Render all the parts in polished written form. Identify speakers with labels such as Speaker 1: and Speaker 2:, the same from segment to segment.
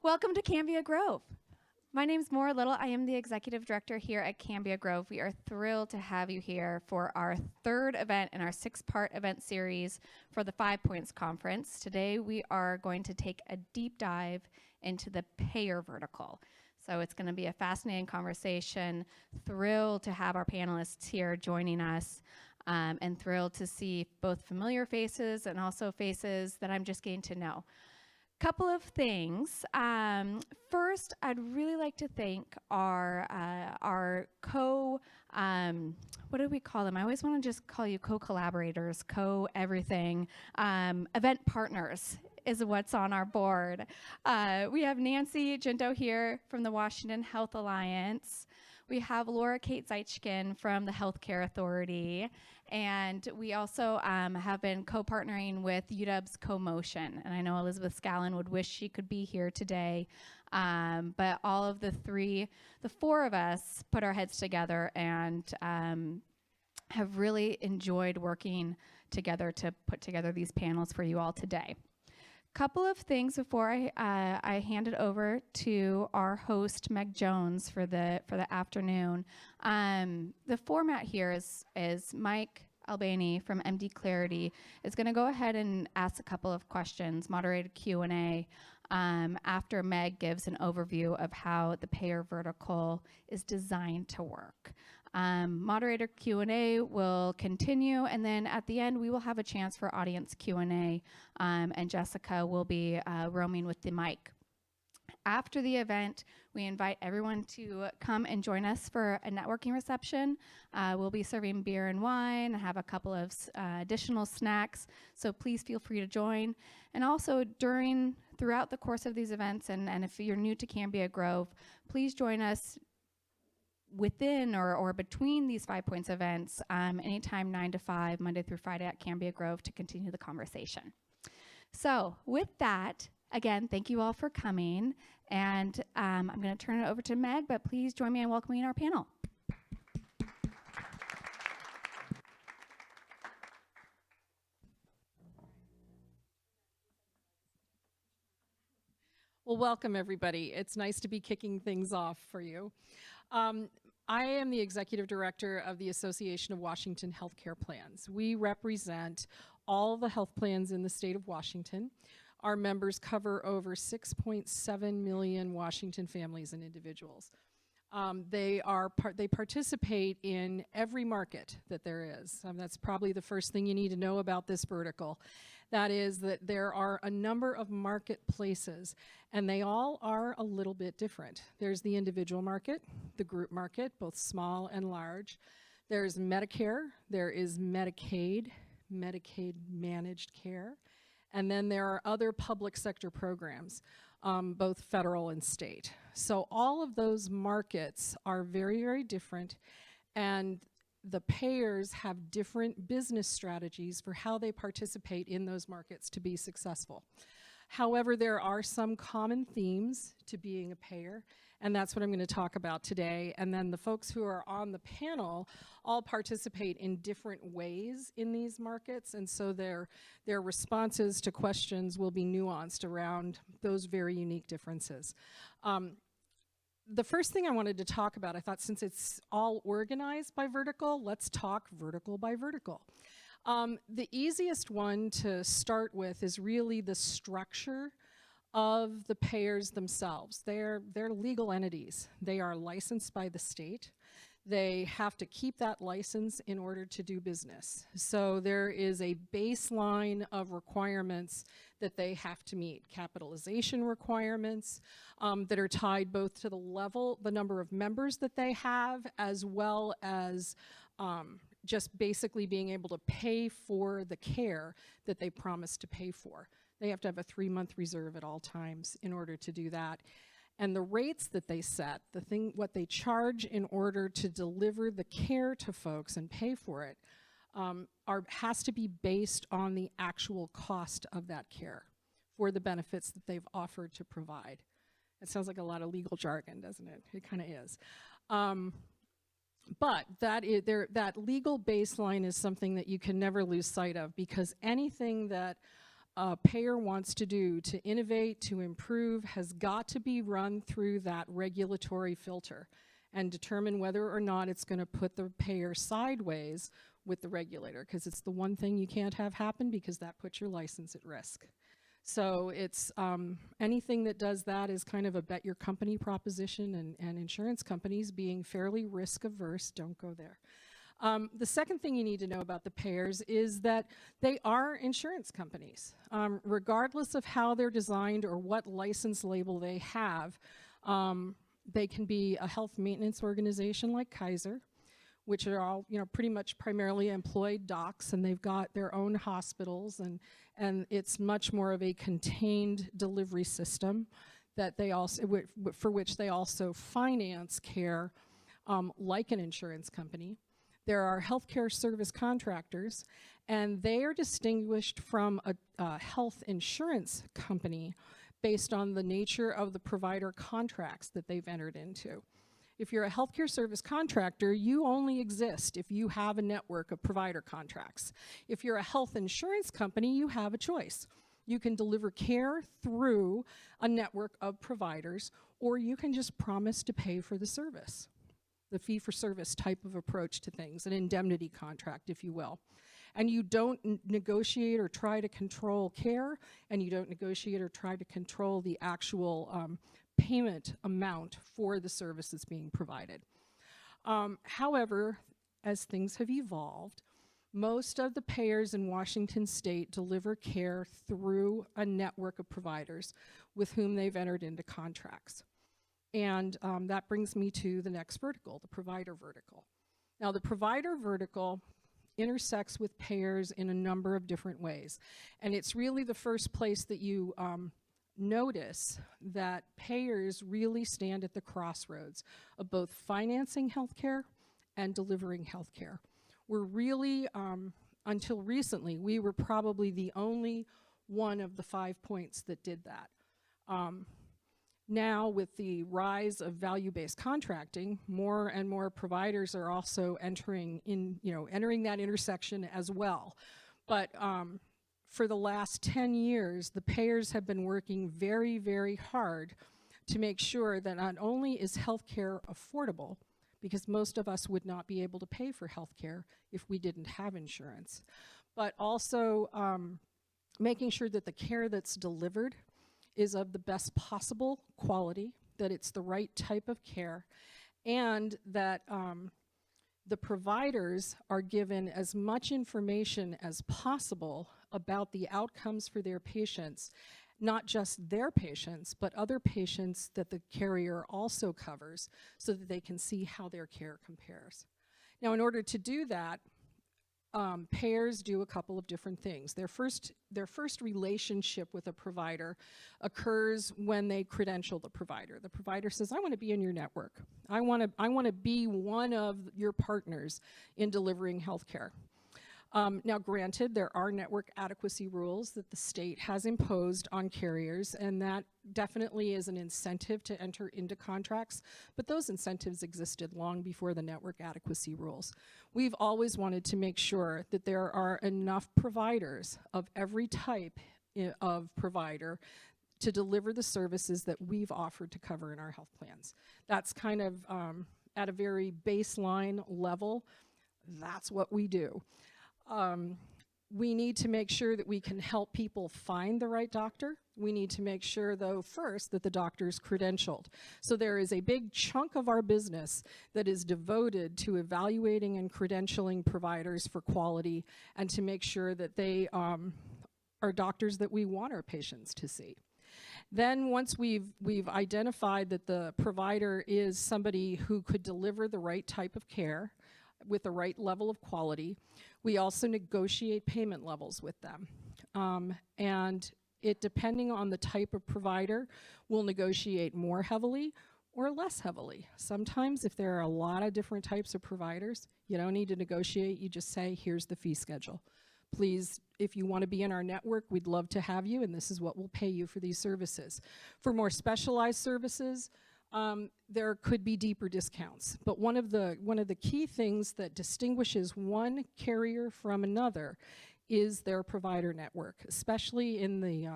Speaker 1: Welcome to Cambia Grove. My name's Maura Little. I am the Executive Director here at Cambia Grove. We are thrilled to have you here for our third event in our 6-part event series for the 5 Points Conference. Today we are going to take a deep dive into the payer vertical. So it's going to be a fascinating conversation. Thrilled to have our panelists here joining us, and thrilled to see both familiar faces and also faces that I'm just getting to know. Couple of things. First, I'd really like to thank our what do we call them? I always want to just call you co-collaborators, co-everything. Event partners is what's on our board. We have Nancy Ginto here from the Washington Health Alliance. We have Laura Kate Zeichkin from the Healthcare Authority. And we also have been co-partnering with UW's CoMotion. And I know Elizabeth Scallon would wish she could be here today. But all of the four of us put our heads together and have really enjoyed working together to put together these panels for you all today. Couple of things before I hand it over to our host Meg Jones for the afternoon. The format here is Mike Albainy from MD Clarity is going to go ahead and ask a couple of questions, moderated Q&A, after Meg gives an overview of how the payer vertical is designed to work. Moderator Q&A will continue, and then at the end we will have a chance for audience Q&A, and Jessica will be roaming with the mic. After the event, we invite everyone to come and join us for a networking reception. We'll be serving beer and wine, have a couple of additional snacks, so please feel free to join. And also throughout the course of these events, and if you're new to Cambia Grove, please join us within or between these 5 Points events, anytime 9 to 5, Monday through Friday at Cambia Grove to continue the conversation. So with that, again, thank you all for coming, and I'm going to turn it over to Meg, but please join me in welcoming our panel.
Speaker 2: Well, welcome everybody. It's nice to be kicking things off for you. I am the Executive Director of the Association of Washington Healthcare Plans. We represent all the health plans in the state of Washington. Our members cover over 6.7 million Washington families and individuals. They participate in every market that there is. That's probably the first thing you need to know about this vertical. That is that there are a number of marketplaces, and they all are a little bit different. There's the individual market, the group market, both small and large. There's Medicare, there is Medicaid, Medicaid managed care, and then there are other public sector programs, both federal and state. So all of those markets are very, very different, and the payers have different business strategies for how they participate in those markets to be successful. However, there are some common themes to being a payer, and that's what I'm going to talk about today. And then the folks who are on the panel all participate in different ways in these markets, and so their responses to questions will be nuanced around those very unique differences. The first thing I wanted to talk about, I thought since it's all organized by vertical, let's talk vertical by vertical. The easiest one to start with is really the structure of the payers themselves. They're legal entities. They are licensed by the state. They have to keep that license in order to do business. So there is a baseline of requirements that they have to meet, capitalization requirements that are tied both to the number of members that they have, as well as just basically being able to pay for the care that they promise to pay for. They have to have a 3-month reserve at all times in order to do that. And the rates that they set, what they charge in order to deliver the care to folks and pay for it, has to be based on the actual cost of that care for the benefits that they've offered to provide. It sounds like a lot of legal jargon, doesn't it? It kind of is. But that legal baseline is something that you can never lose sight of, because anything that a payer wants to do to innovate, to improve, has got to be run through that regulatory filter and determine whether or not it's going to put the payer sideways with the regulator, because it's the one thing you can't have happen, because that puts your license at risk. So it's anything that does that is kind of a bet your company proposition, and insurance companies, being fairly risk averse, don't go there. The second thing you need to know about the payers is that they are insurance companies. Regardless of how they're designed or what license label they have, they can be a health maintenance organization like Kaiser, which are all, pretty much primarily employed docs, and they've got their own hospitals, and it's much more of a contained delivery system that they also, for which they also finance care like an insurance company. There are healthcare service contractors, and they are distinguished from a health insurance company based on the nature of the provider contracts that they've entered into. If you're a healthcare service contractor, you only exist if you have a network of provider contracts. If you're a health insurance company, you have a choice. You can deliver care through a network of providers, or you can just promise to pay for the service. The fee-for-service type of approach to things, an indemnity contract, if you will. And you don't negotiate or try to control care, and you don't negotiate or try to control the actual payment amount for the service that's being provided. However, as things have evolved, most of the payers in Washington State deliver care through a network of providers with whom they've entered into contracts. And that brings me to the next vertical, the provider vertical. Now, the provider vertical intersects with payers in a number of different ways. And it's really the first place that you notice that payers really stand at the crossroads of both financing healthcare and delivering healthcare. We're really, until recently, we were probably the only one of the 5 points that did that. Now, with the rise of value-based contracting, more and more providers are also entering that intersection as well. But for the last 10 years, the payers have been working very, very hard to make sure that not only is healthcare affordable, because most of us would not be able to pay for healthcare if we didn't have insurance, but also making sure that the care that's delivered is of the best possible quality, that it's the right type of care, and that the providers are given as much information as possible about the outcomes for their patients, not just their patients, but other patients that the carrier also covers, so that they can see how their care compares. Now, in order to do that, payers do a couple of different things. Their first relationship with a provider occurs when they credential the provider. The provider says, I want to be in your network. I want to be one of your partners in delivering healthcare. Now, granted, there are network adequacy rules that the state has imposed on carriers, and that definitely is an incentive to enter into contracts, but those incentives existed long before the network adequacy rules. We've always wanted to make sure that there are enough providers of every type of provider to deliver the services that we've offered to cover in our health plans. That's kind of at a very baseline level, that's what we do. We need to make sure that we can help people find the right doctor. We need to make sure, though, first, that the doctor's credentialed. So there is a big chunk of our business that is devoted to evaluating and credentialing providers for quality and to make sure that they are doctors that we want our patients to see. Then once we've identified that the provider is somebody who could deliver the right type of care with the right level of quality, we also negotiate payment levels with them. And it, depending on the type of provider, will negotiate more heavily or less heavily. Sometimes, if there are a lot of different types of providers, you don't need to negotiate, you just say, here's the fee schedule. Please, if you want to be in our network, we'd love to have you, and this is what we'll pay you for these services. For more specialized services, there could be deeper discounts. But one of the key things that distinguishes one carrier from another is their provider network, especially in the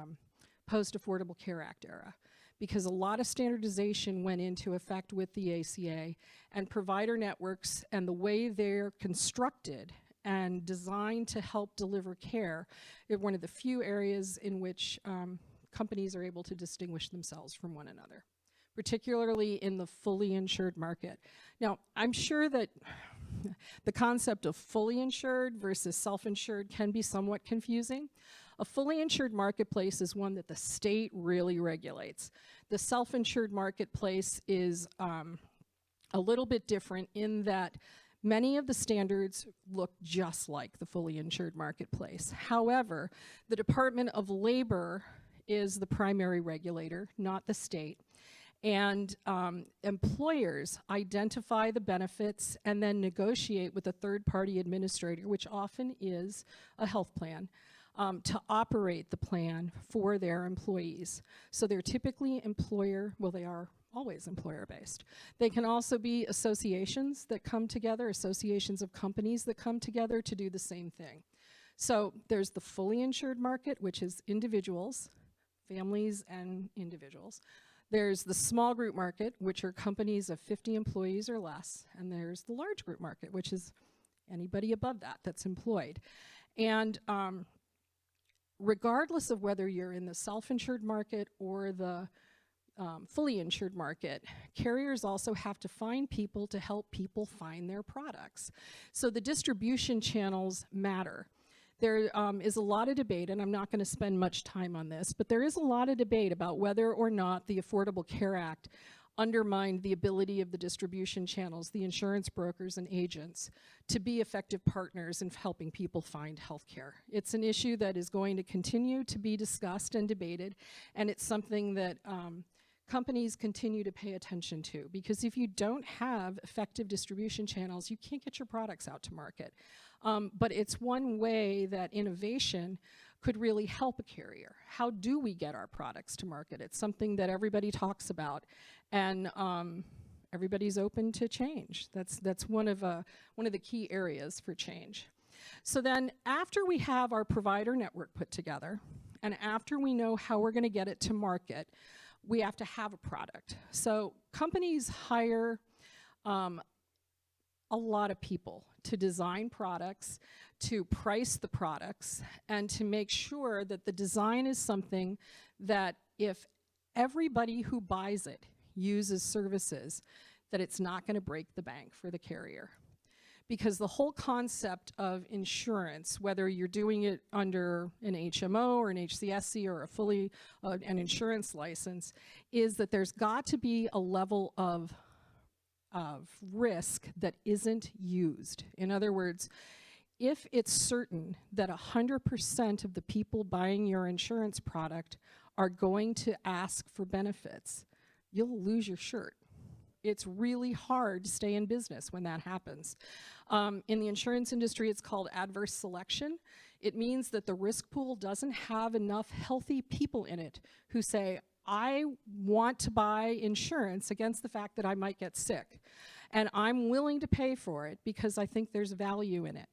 Speaker 2: Post-Affordable Care Act era, because a lot of standardization went into effect with the ACA, and provider networks and the way they're constructed and designed to help deliver care is one of the few areas in which companies are able to distinguish themselves from one another, particularly in the fully insured market. Now, I'm sure that the concept of fully insured versus self-insured can be somewhat confusing. A fully insured marketplace is one that the state really regulates. The self-insured marketplace is a little bit different in that many of the standards look just like the fully insured marketplace. However, the Department of Labor is the primary regulator, not the state. And employers identify the benefits and then negotiate with a third-party administrator, which often is a health plan, to operate the plan for their employees. So they're typically they are always employer-based. They can also be associations that come together, associations of companies that come together to do the same thing. So there's the fully insured market, which is individuals, families and individuals. There's the small group market, which are companies of 50 employees or less. And there's the large group market, which is anybody above that that's employed. And regardless of whether you're in the self-insured market or the fully insured market, carriers also have to find people to help people find their products. So the distribution channels matter. There is a lot of debate, and I'm not going to spend much time on this, but there is a lot of debate about whether or not the Affordable Care Act undermined the ability of the distribution channels, the insurance brokers and agents, to be effective partners in helping people find health care. It's an issue that is going to continue to be discussed and debated, and it's something that companies continue to pay attention to, because if you don't have effective distribution channels, you can't get your products out to market. But it's one way that innovation could really help a carrier. How do we get our products to market? It's something that everybody talks about, and everybody's open to change. That's one of the key areas for change. So then, after we have our provider network put together, and after we know how we're going to get it to market, we have to have a product. So companies hire a lot of people to design products, to price the products, and to make sure that the design is something that if everybody who buys it uses services, that it's not going to break the bank for the carrier. Because the whole concept of insurance, whether you're doing it under an HMO or an HCSC or a fully an insurance license, is that there's got to be a level of risk that isn't used. In other words, if it's certain that 100% of the people buying your insurance product are going to ask for benefits, you'll lose your shirt. It's really hard to stay in business when that happens. In the insurance industry, it's called adverse selection. It means that the risk pool doesn't have enough healthy people in it who say, I want to buy insurance against the fact that I might get sick, and I'm willing to pay for it because I think there's value in it.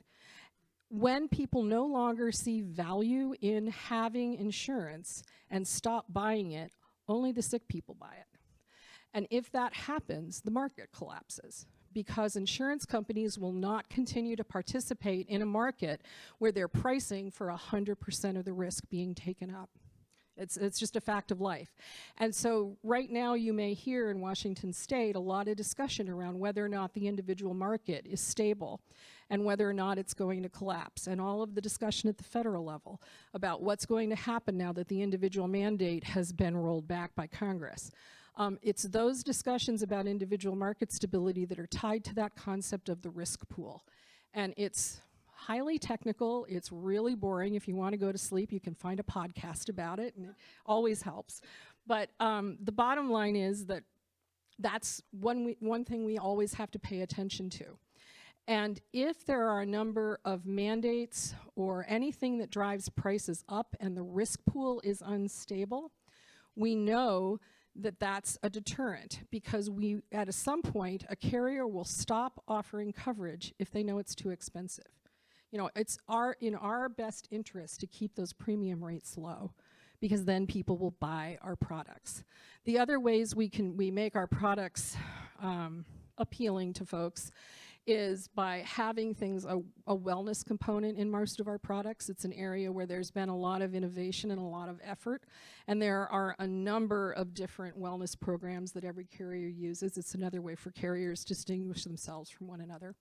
Speaker 2: When people no longer see value in having insurance and stop buying it, only the sick people buy it. And if that happens, the market collapses, because insurance companies will not continue to participate in a market where they're pricing for 100% of the risk being taken up. It's just a fact of life. And so right now you may hear in Washington State a lot of discussion around whether or not the individual market is stable and whether or not it's going to collapse, and all of the discussion at the federal level about what's going to happen now that the individual mandate has been rolled back by Congress. It's those discussions about individual market stability that are tied to that concept of the risk pool. And it's highly technical, it's really boring. If you want to go to sleep, you can find a podcast about it, and it always helps. But the bottom line is that that's one thing we always have to pay attention to. And if there are a number of mandates or anything that drives prices up and the risk pool is unstable, we know that that's a deterrent, because at some point, a carrier will stop offering coverage if they know it's too expensive. You know, it's in our best interest to keep those premium rates low, because then people will buy our products. The other ways we make our products appealing to folks is by having things, a wellness component in most of our products. It's an area where there's been a lot of innovation and a lot of effort, and there are a number of different wellness programs that every carrier uses. It's another way for carriers to distinguish themselves from one another.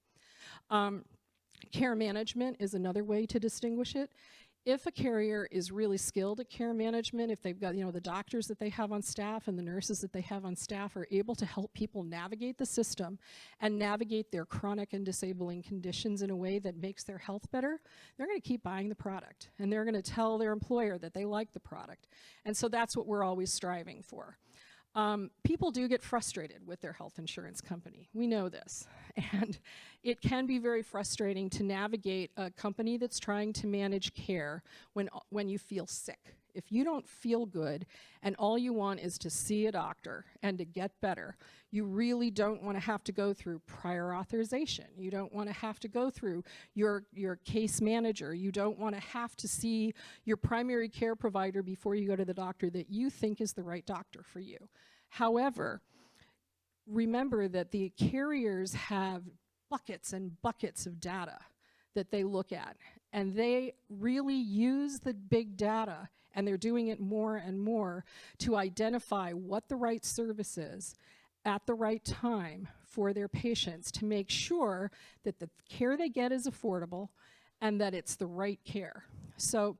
Speaker 2: Care management is another way to distinguish it. If a carrier is really skilled at care management, if they've got, you know, the doctors that they have on staff and the nurses that they have on staff are able to help people navigate the system and navigate their chronic and disabling conditions in a way that makes their health better, they're going to keep buying the product, and they're going to tell their employer that they like the product. And so that's what we're always striving for. People do get frustrated with their health insurance company. We know this. And it can be very frustrating to navigate a company that's trying to manage care when you feel sick. If you don't feel good and all you want is to see a doctor and to get better, you really don't want to have to go through prior authorization. You don't want to have to go through your case manager. You don't want to have to see your primary care provider before you go to the doctor that you think is the right doctor for you. However, remember that the carriers have buckets and buckets of data that they look at, and they really use the big data, and they're doing it more and more to identify what the right service is at the right time for their patients, to make sure that the care they get is affordable and that it's the right care. So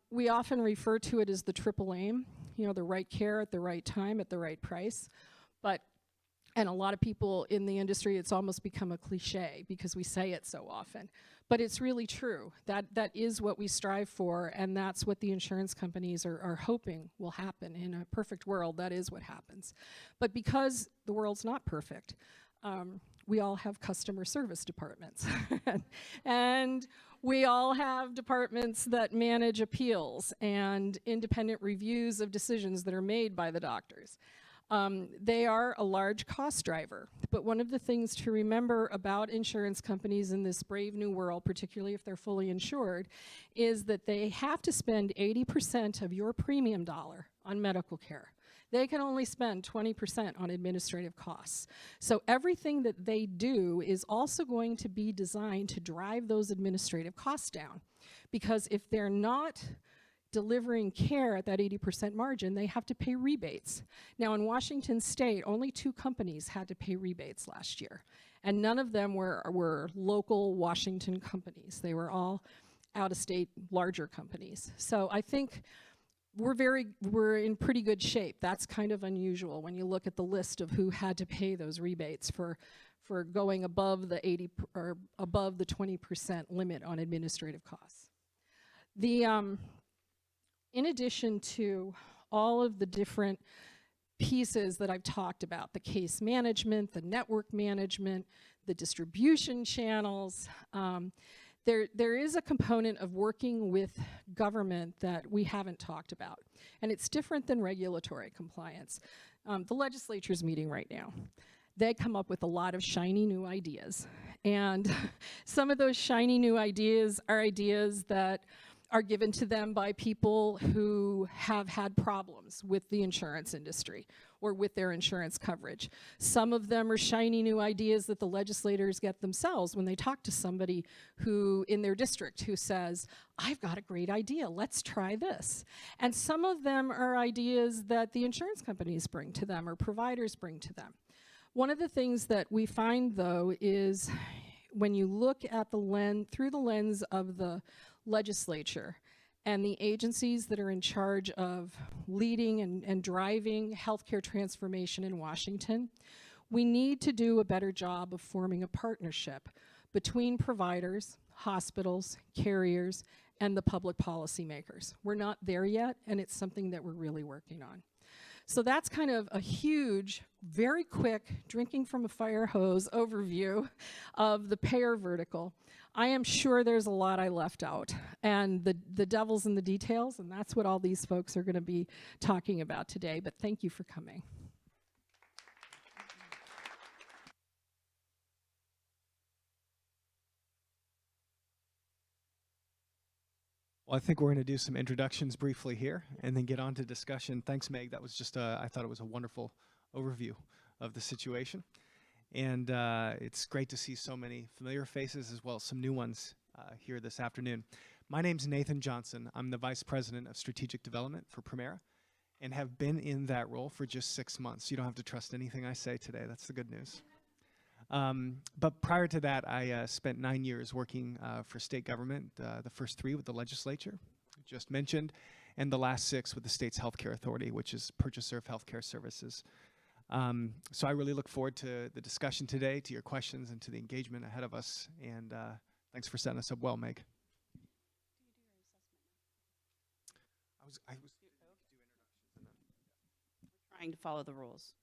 Speaker 2: we often refer to it as the triple aim, you know, the right care at the right time at the right price. And a lot of people in the industry, it's almost become a cliche because we say it so often. But it's really true. That is what we strive for, and that's what the insurance companies are hoping will happen. In a perfect world, that is what happens. But because the world's not perfect, we all have customer service departments. And we all have departments that manage appeals and independent reviews of decisions that are made by the doctors. They are a large cost driver, but one of the things to remember about insurance companies in this brave new world, particularly if they're fully insured, is that they have to spend 80% of your premium dollar on medical care. They can only spend 20% on administrative costs. So everything that they do is also going to be designed to drive those administrative costs down, because if they're not delivering care at that 80% margin, they have to pay rebates. Now in Washington State, only 2 companies had to pay rebates last year, and none of them were local Washington companies. They were all out-of-state larger companies. So I think we're in pretty good shape. That's kind of unusual when you look at the list of who had to pay those rebates for going above the 80 or above the 20% limit on administrative costs. In addition to all of the different pieces that I've talked about, the case management, the network management, the distribution channels, there is a component of working with government that we haven't talked about, and it's different than regulatory compliance. The legislature's meeting right now. They come up with a lot of shiny new ideas, and some of those shiny new ideas are ideas that are given to them by people who have had problems with the insurance industry or with their insurance coverage. Some of them are shiny new ideas that the legislators get themselves when they talk to somebody who in their district who says, I've got a great idea, let's try this. And some of them are ideas that the insurance companies bring to them or providers bring to them. One of the things that we find, though, is when you look at through the lens of the legislature and the agencies that are in charge of leading and driving healthcare transformation in Washington, we need to do a better job of forming a partnership between providers, hospitals, carriers, and the public policy makers. We're not there yet, and it's something that we're really working on. So that's kind of a huge, very quick, drinking from a fire hose overview of the payer vertical. I am sure there's a lot I left out, and the devil's in the details, and that's what all these folks are going to be talking about today, but thank you for coming.
Speaker 3: Well, I think we're going to do some introductions briefly here and then get on to discussion. Thanks, Meg. That was just, I thought it was a wonderful overview of the situation. And it's great to see so many familiar faces as well as some new ones here this afternoon. My name's Nathan Johnson. I'm the Vice President of Strategic Development for Premera and have been in that role for just 6 months. You don't have to trust anything I say today. That's the good news. But prior to that, I spent 9 years working for state government, the first 3 with the legislature, just mentioned, and the last 6 with the state's healthcare authority, which is purchaser of healthcare services. So I really look forward to the discussion today, to your questions, and to the engagement ahead of us. And thanks for setting us up well, Meg. I was
Speaker 4: trying to follow the rules.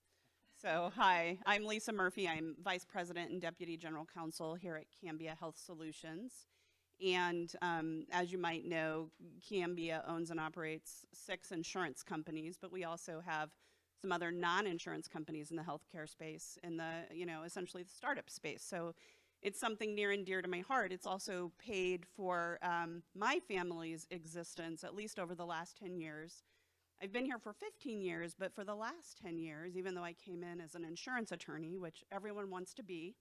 Speaker 4: So hi, I'm Lisa Murphy. I'm Vice President and Deputy General Counsel here at Cambia Health Solutions. And as you might know, Cambia owns and operates 6 insurance companies, but we also have some other non-insurance companies in the healthcare space, in the, essentially the startup space. So it's something near and dear to my heart. It's also paid for my family's existence, at least over the last 10 years. I've been here for 15 years, but for the last 10 years, even though I came in as an insurance attorney, which everyone wants to be,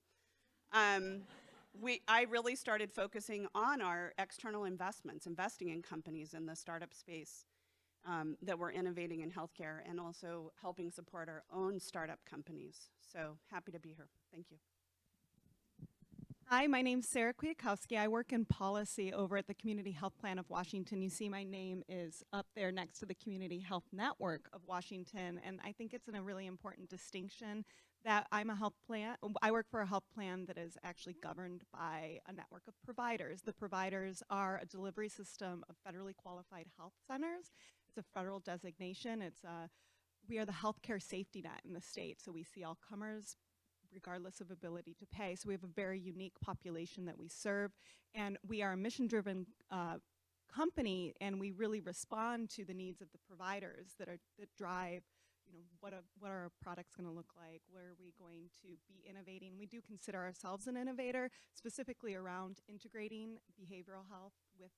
Speaker 4: I really started focusing on our external investments, investing in companies in the startup space that were innovating in healthcare and also helping support our own startup companies. So happy to be here. Thank you.
Speaker 5: Hi, my name's Sarah Kwiatkowski. I work in policy over at the Community Health Plan of Washington. You see my name is up there next to the Community Health Network of Washington, and I think it's a really important distinction that I'm a health plan. I work for a health plan that is actually governed by a network of providers. The providers are a delivery system of federally qualified health centers. It's a federal designation. We are the healthcare safety net in the state, so we see all comers regardless of ability to pay. So we have a very unique population that we serve, and we are a mission-driven company, and we really respond to the needs of the providers that drive, what are our products going to look like? Where are we going to be innovating? We do consider ourselves an innovator, specifically around integrating behavioral health with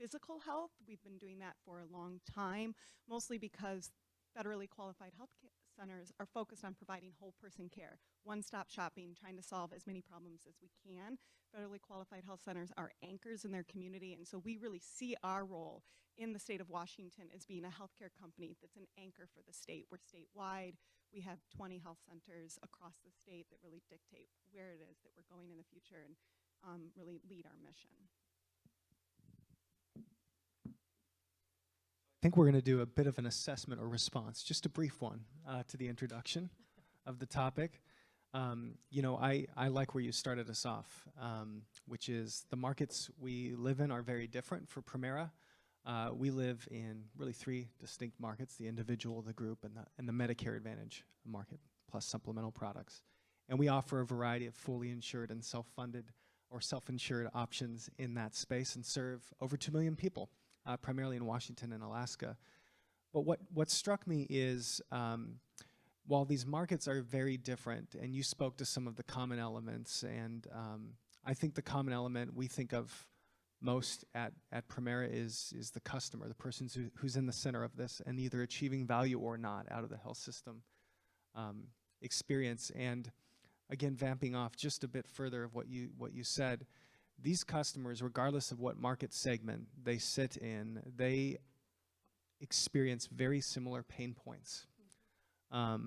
Speaker 5: physical health. We've been doing that for a long time, mostly because federally qualified health centers are focused on providing whole person care, one-stop shopping, trying to solve as many problems as we can. Federally qualified health centers are anchors in their community, and so we really see our role in the state of Washington as being a healthcare company that's an anchor for the state. We're statewide. We have 20 health centers across the state that really dictate where it is that we're going in the future and really lead our mission.
Speaker 3: I think we're going to do a bit of an assessment or response, just a brief one to the introduction of the topic. I like where you started us off, which is the markets we live in are very different for Premera. We live in really 3 distinct markets: the individual, the group, and the Medicare Advantage market, plus supplemental products. And we offer a variety of fully insured and self-funded or self-insured options in that space and serve over 2 million people. Primarily in Washington and Alaska. But what struck me is, while these markets are very different, and you spoke to some of the common elements, and I think the common element we think of most at Premera is the customer, the person who's in the center of this, and either achieving value or not out of the health system experience. And again, vamping off just a bit further of what you said, these customers, regardless of what market segment they sit in, they experience very similar pain points. A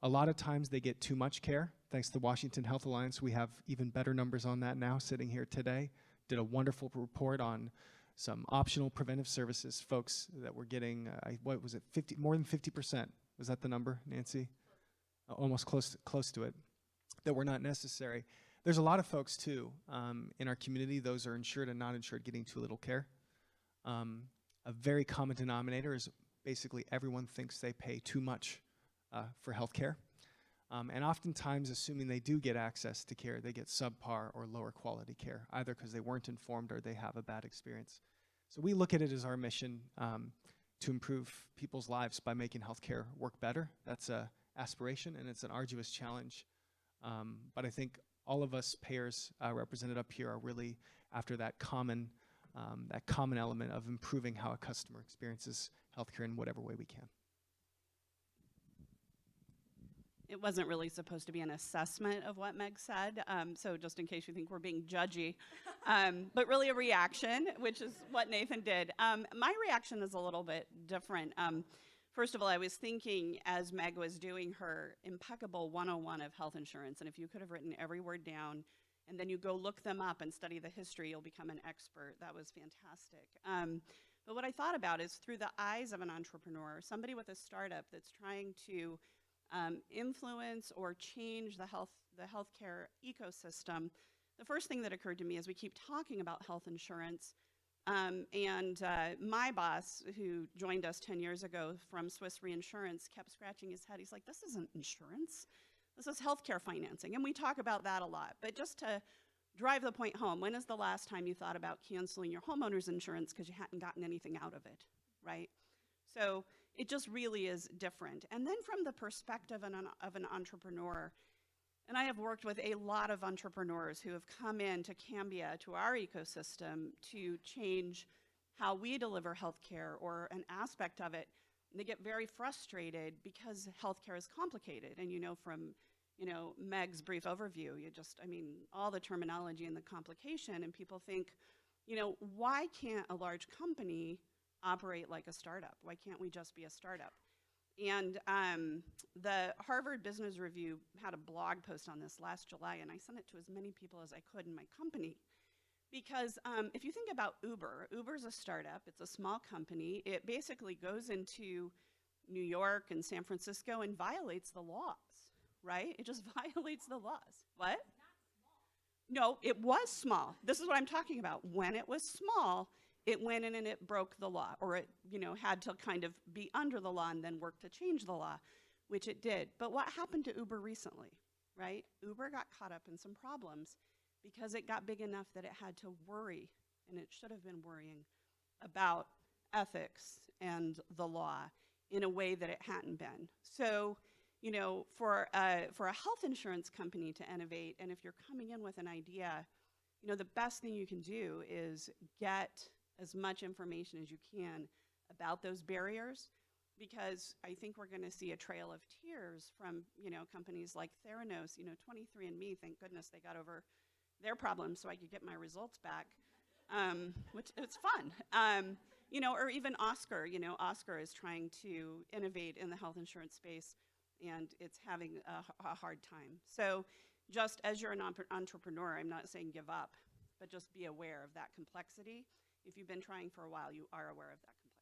Speaker 3: lot of times they get too much care. Thanks to the Washington Health Alliance, we have even better numbers on that now sitting here today. Did a wonderful report on some optional preventive services folks that were getting, what was it, more than 50%? Was that the number, Nancy? Almost close to it, that were not necessary. There's a lot of folks, too, in our community, those are insured and not insured, getting too little care. A very common denominator is basically everyone thinks they pay too much for health care. And oftentimes, assuming they do get access to care, they get subpar or lower quality care, either because they weren't informed or they have a bad experience. So we look at it as our mission to improve people's lives by making healthcare work better. That's an aspiration, and it's an arduous challenge. But I think all of us payers represented up here are really after that common that common element of improving how a customer experiences healthcare in whatever way we can.
Speaker 4: It wasn't really supposed to be an assessment of what Meg said, so just in case you think we're being judgy, but really a reaction, which is what Nathan did. My reaction is a little bit different. First of all, I was thinking as Meg was doing her impeccable 101 of health insurance, and if you could have written every word down, and then you go look them up and study the history, you'll become an expert. That was fantastic. But what I thought about is through the eyes of an entrepreneur, somebody with a startup that's trying to influence or change the healthcare ecosystem, the first thing that occurred to me is we keep talking about health insurance. My boss, who joined us 10 years ago from Swiss Reinsurance, kept scratching his head. He's like, this isn't insurance. This is healthcare financing. And we talk about that a lot. But just to drive the point home, when is the last time you thought about canceling your homeowner's insurance because you hadn't gotten anything out of it, right? So it just really is different. And then from the perspective of an entrepreneur, and I have worked with a lot of entrepreneurs who have come into Cambia, to our ecosystem, to change how we deliver healthcare or an aspect of it. And they get very frustrated because healthcare is complicated. And from Meg's brief overview, all the terminology and the complication, and people think, why can't a large company operate like a startup? Why can't we just be a startup? And the Harvard Business Review had a blog post on this last July, and I sent it to as many people as I could in my company. Because if you think about Uber's a startup. It's a small company. It basically goes into New York and San Francisco and violates the laws, right? It just violates the laws. What? No, it was small. This is what I'm talking about. When it was small, it went in and it broke the law, or it had to kind of be under the law and then work to change the law, which it did. But what happened to Uber recently, right? Uber got caught up in some problems because it got big enough that it had to worry, and it should have been worrying about ethics and the law in a way that it hadn't been. So, for a health insurance company to innovate, and if you're coming in with an idea, the best thing you can do is get as much information as you can about those barriers, because I think we're going to see a trail of tears from, companies like Theranos, 23andMe, thank goodness they got over their problems so I could get my results back, which it's fun. Or even Oscar, Oscar is trying to innovate in the health insurance space, and it's having a hard time. So just as you're an entrepreneur, I'm not saying give up, but just be aware of that complexity. If you've been trying for a while, you are aware of that complexity.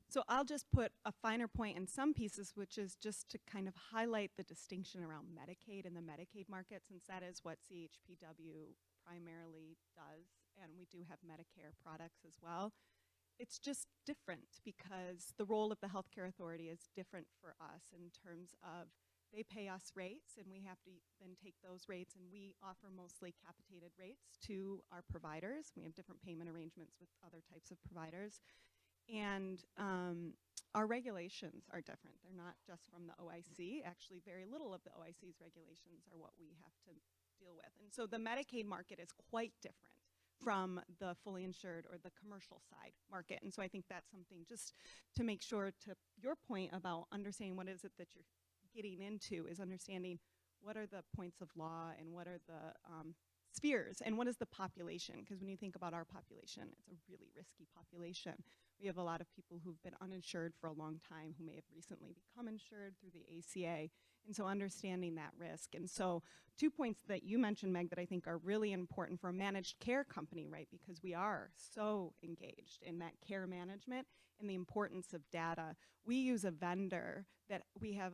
Speaker 5: So I'll just put a finer point in some pieces, which is just to kind of highlight the distinction around Medicaid and the Medicaid market, since that is what CHPW primarily does, and we do have Medicare products as well. It's just different because the role of the healthcare authority is different for us in terms of they pay us rates, and we have to then take those rates, and we offer mostly capitated rates to our providers. We have different payment arrangements with other types of providers. And our regulations are different. They're not just from the OIC. Actually, very little of the OIC's regulations are what we have to deal with. And so the Medicaid market is quite different from the fully insured or the commercial side market. And so I think that's something just to make sure, to your point about understanding what is it that you're getting into, is understanding what are the points of law and what are the spheres and what is the population. Because when you think about our population, it's a really risky population. We have a lot of people who've been uninsured for a long time who may have recently become insured through the ACA. And so understanding that risk. And so 2 points that you mentioned, Meg, that I think are really important for a managed care company, right? Because we are so engaged in that care management and the importance of data. We use a vendor that we have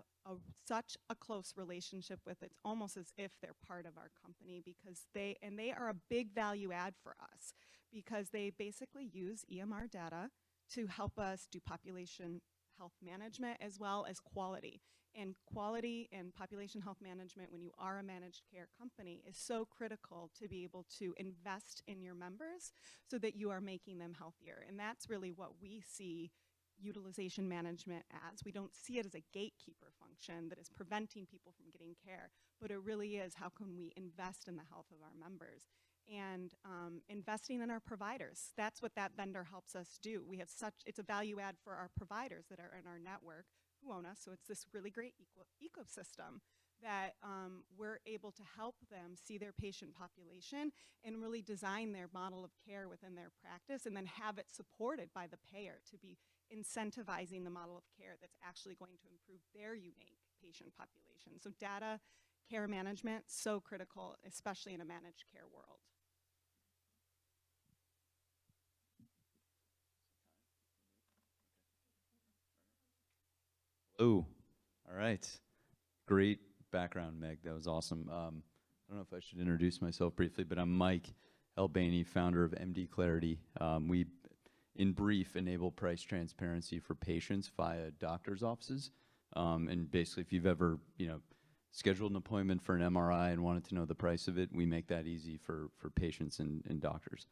Speaker 5: such a close relationship with. It's almost as if they're part of our company, because they are a big value add for us, because they basically use EMR data to help us do population health management as well as quality. And quality and population health management, when you are a managed care company, is so critical to be able to invest in your members so that you are making them healthier. And that's really what we see utilization management as. We don't see it as a gatekeeper function that is preventing people from getting care, but it really is, how can we invest in the health of our members? and investing in our providers. That's what that vendor helps us do. We have it's a value add for our providers that are in our network who own us. So it's this really great ecosystem that we're able to help them see their patient population and really design their model of care within their practice, and then have it supported by the payer to be incentivizing the model of care that's actually going to improve their unique patient population. So data, care management, so critical, especially in a managed care world.
Speaker 6: Oh, all right. Great background, Meg. That was awesome. I don't know if I should introduce myself briefly, but I'm Mike Albainy, founder of MD Clarity. We, in brief, enable price transparency for patients via doctor's offices. And basically, if you've ever, scheduled an appointment for an MRI and wanted to know the price of it, we make that easy for patients and doctors.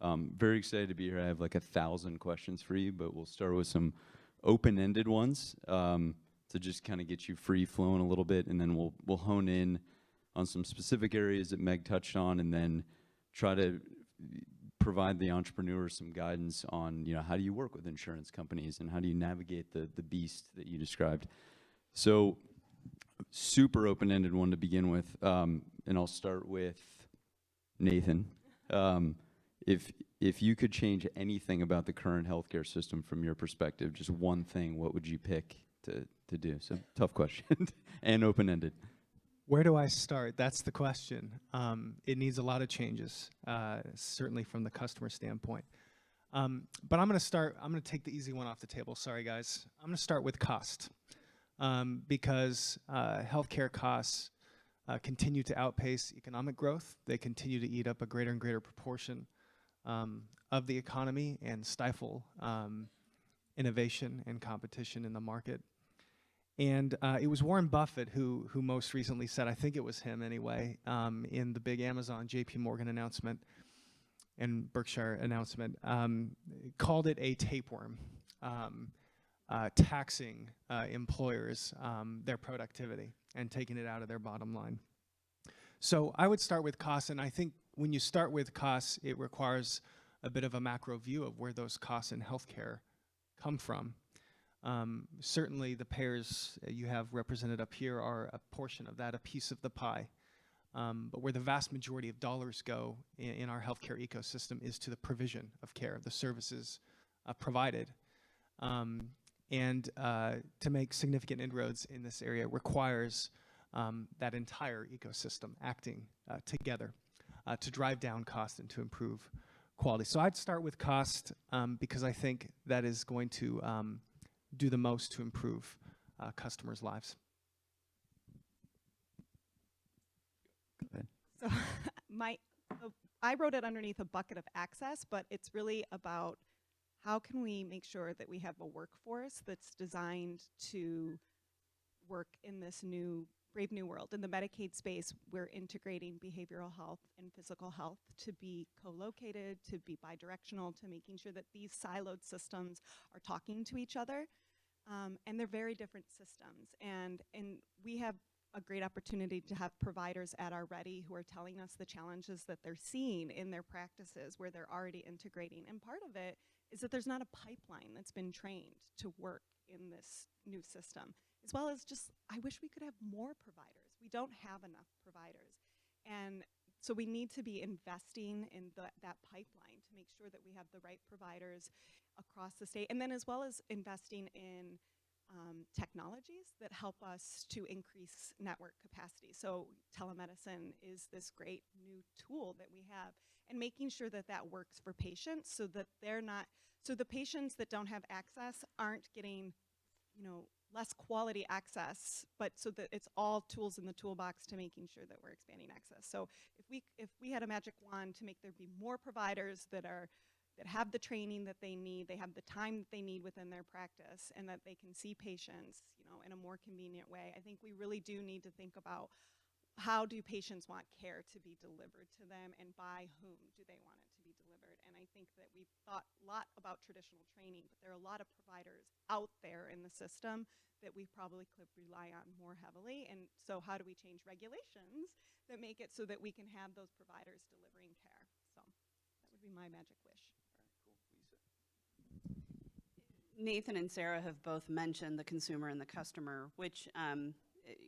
Speaker 6: Very excited to be here. I have like 1,000 questions for you, but we'll start with some open-ended ones to just kind of get you free-flowing a little bit, and then we'll hone in on some specific areas that Meg touched on, and then try to provide the entrepreneurs some guidance on, how do you work with insurance companies and how do you navigate the beast that you described. So, super open-ended one to begin with, and I'll start with Nathan. If you could change anything about the current healthcare system from your perspective, just one thing, what would you pick to do? So, tough question and open-ended.
Speaker 3: Where do I start? That's the question. It needs a lot of changes, certainly from the customer standpoint. But I'm going to take the easy one off the table. Sorry, guys. I'm going to start with cost, because healthcare costs continue to outpace economic growth. They continue to eat up a greater and greater proportion of the economy and stifle innovation and competition in the market. And it was Warren Buffett who most recently said, I think it was him anyway, in the big Amazon JP Morgan announcement and Berkshire announcement, called it a tapeworm, taxing employers, their productivity and taking it out of their bottom line. So I would start with costs, and I think when you start with costs, it requires a bit of a macro view of where those costs in healthcare come from. Certainly the payers you have represented up here are a portion of that, a piece of the pie. But where the vast majority of dollars go in our healthcare ecosystem is to the provision of care, the services provided. And to make significant inroads in this area requires that entire ecosystem acting together to drive down cost and to improve quality. So I'd start with cost because I think that is going to do the most to improve customers' lives.
Speaker 6: Go ahead.
Speaker 5: So I wrote it underneath a bucket of access, but it's really about how can we make sure that we have a workforce that's designed to work in this brave new world. In the Medicaid space, we're integrating behavioral health and physical health to be co-located, to be bidirectional, to making sure that these siloed systems are talking to each other. And they're very different systems. And we have a great opportunity to have providers at our ready who are telling us the challenges that they're seeing in their practices where they're already integrating. And part of it is that there's not a pipeline that's been trained to work in this new system, as well as just, I wish we could have more providers. We don't have enough providers. And so we need to be investing in that pipeline to make sure that we have the right providers across the state, and then as well as investing in technologies that help us to increase network capacity. So telemedicine is this great new tool that we have, and making sure that that works for patients so that so the patients that don't have access aren't getting, less quality access, but so that it's all tools in the toolbox to making sure that we're expanding access. So if we had a magic wand to make there be more providers that have the training that they need, they have the time that they need within their practice, and that they can see patients, in a more convenient way. I think we really do need to think about how do patients want care to be delivered to them, and by whom do they want it to be delivered. And I I think that we've thought a lot about traditional training, but there are a lot of providers out there in the system that we probably could rely on more heavily. And so how do we change regulations that make it so that we can have those providers delivering care? So that would be my magic wish.
Speaker 4: Nathan and Sarah have both mentioned the consumer and the customer, which,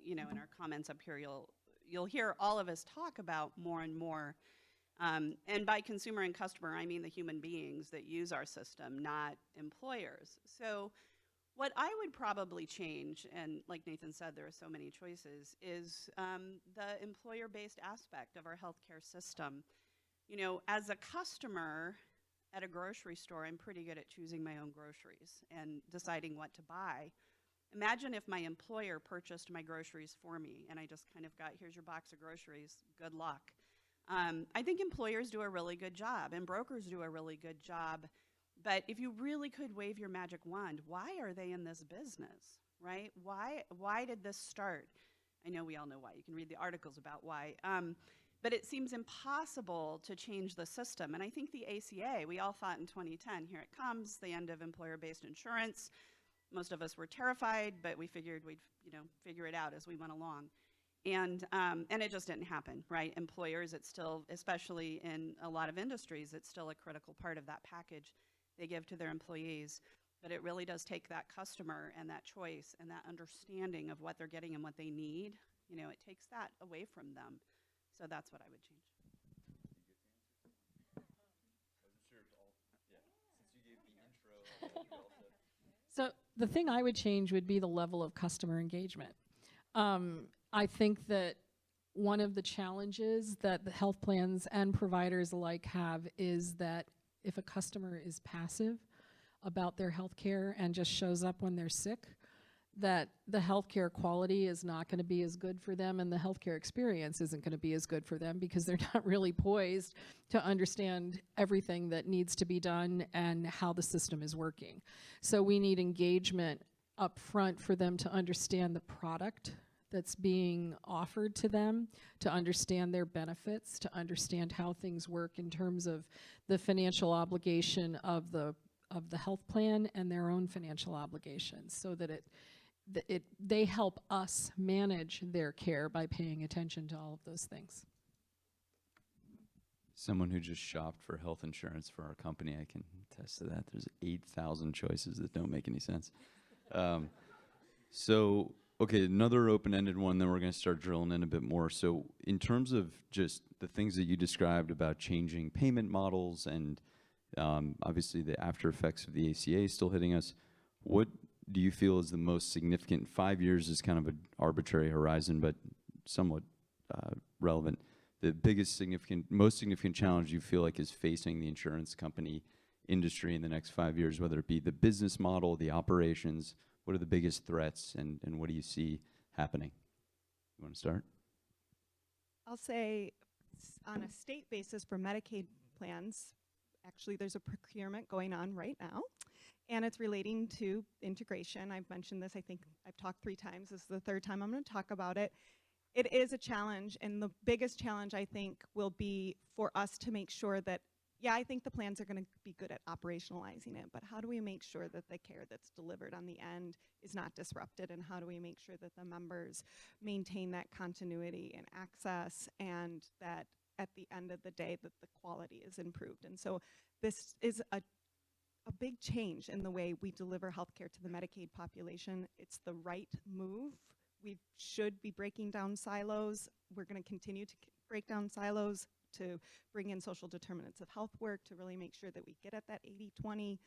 Speaker 4: you know, in our comments up here, you'll hear all of us talk about more and more. And by consumer and customer, I mean the human beings that use our system, not employers. So what I would probably change, and like Nathan said, there are so many choices, is the employer-based aspect of our healthcare system. You know, as a customer at a grocery store, I'm pretty good at choosing my own groceries and deciding what to buy. Imagine if my employer purchased my groceries for me and I just kind of got, here's your box of groceries, good luck. I think employers do a really good job and brokers do a really good job, but if you really could wave your magic wand, why are they in this business, right? Why did this start? I know we all know why. You can read the articles about why. But it seems impossible to change the system. And I think the ACA, we all thought in 2010, here it comes, the end of employer-based insurance. Most of us were terrified, but we figured we'd, you know, figure it out as we went along. And it just didn't happen, right? Employers, it's still, especially in a lot of industries, it's still a critical part of that package they give to their employees. But it really does take that customer and that choice and that understanding of what they're getting and what they need. You know, it takes that away from them. So that's what I would change.
Speaker 2: So the thing I would change would be the level of customer engagement. I think that one of the challenges that the health plans and providers alike have is that if a customer is passive about their health care and just shows up when they're sick, that the healthcare quality is not going to be as good for them and the healthcare experience isn't going to be as good for them because they're not really poised to understand everything that needs to be done and how the system is working. So we need engagement up front for them to understand the product that's being offered to them, to understand their benefits, to understand how things work in terms of the financial obligation of the health plan and their own financial obligations, so that they help us manage their care by paying attention to all of those things.
Speaker 6: Someone who just shopped for health insurance for our company, I can attest to that. There's 8,000 choices that don't make any sense. So, okay, another open-ended one, then we're going to start drilling in a bit more. So in terms of just the things that you described about changing payment models and obviously the after effects of the ACA is still hitting us, what do you feel is the most significant? 5 years is kind of an arbitrary horizon, but somewhat relevant. The most significant challenge you feel like is facing the insurance company industry in the next 5 years, whether it be the business model, the operations, what are the biggest threats, and what do you see happening? You want to start?
Speaker 5: I'll say on a state basis for Medicaid plans, actually there's a procurement going on right now. And it's relating to integration. I've mentioned this, I think I've talked 3 times. This is the 3rd time I'm going to talk about it. It is a challenge, and the biggest challenge, I think, will be for us to make sure that, yeah, I think the plans are going to be good at operationalizing it, but how do we make sure that the care that's delivered on the end is not disrupted, and how do we make sure that the members maintain that continuity and access, and that at the end of the day that the quality is improved? And so this is a big change in the way we deliver healthcare to the Medicaid population. It's the right move. We should be breaking down silos. We're going to continue to break down silos, to bring in social determinants of health work, to really make sure that we get at that 80-20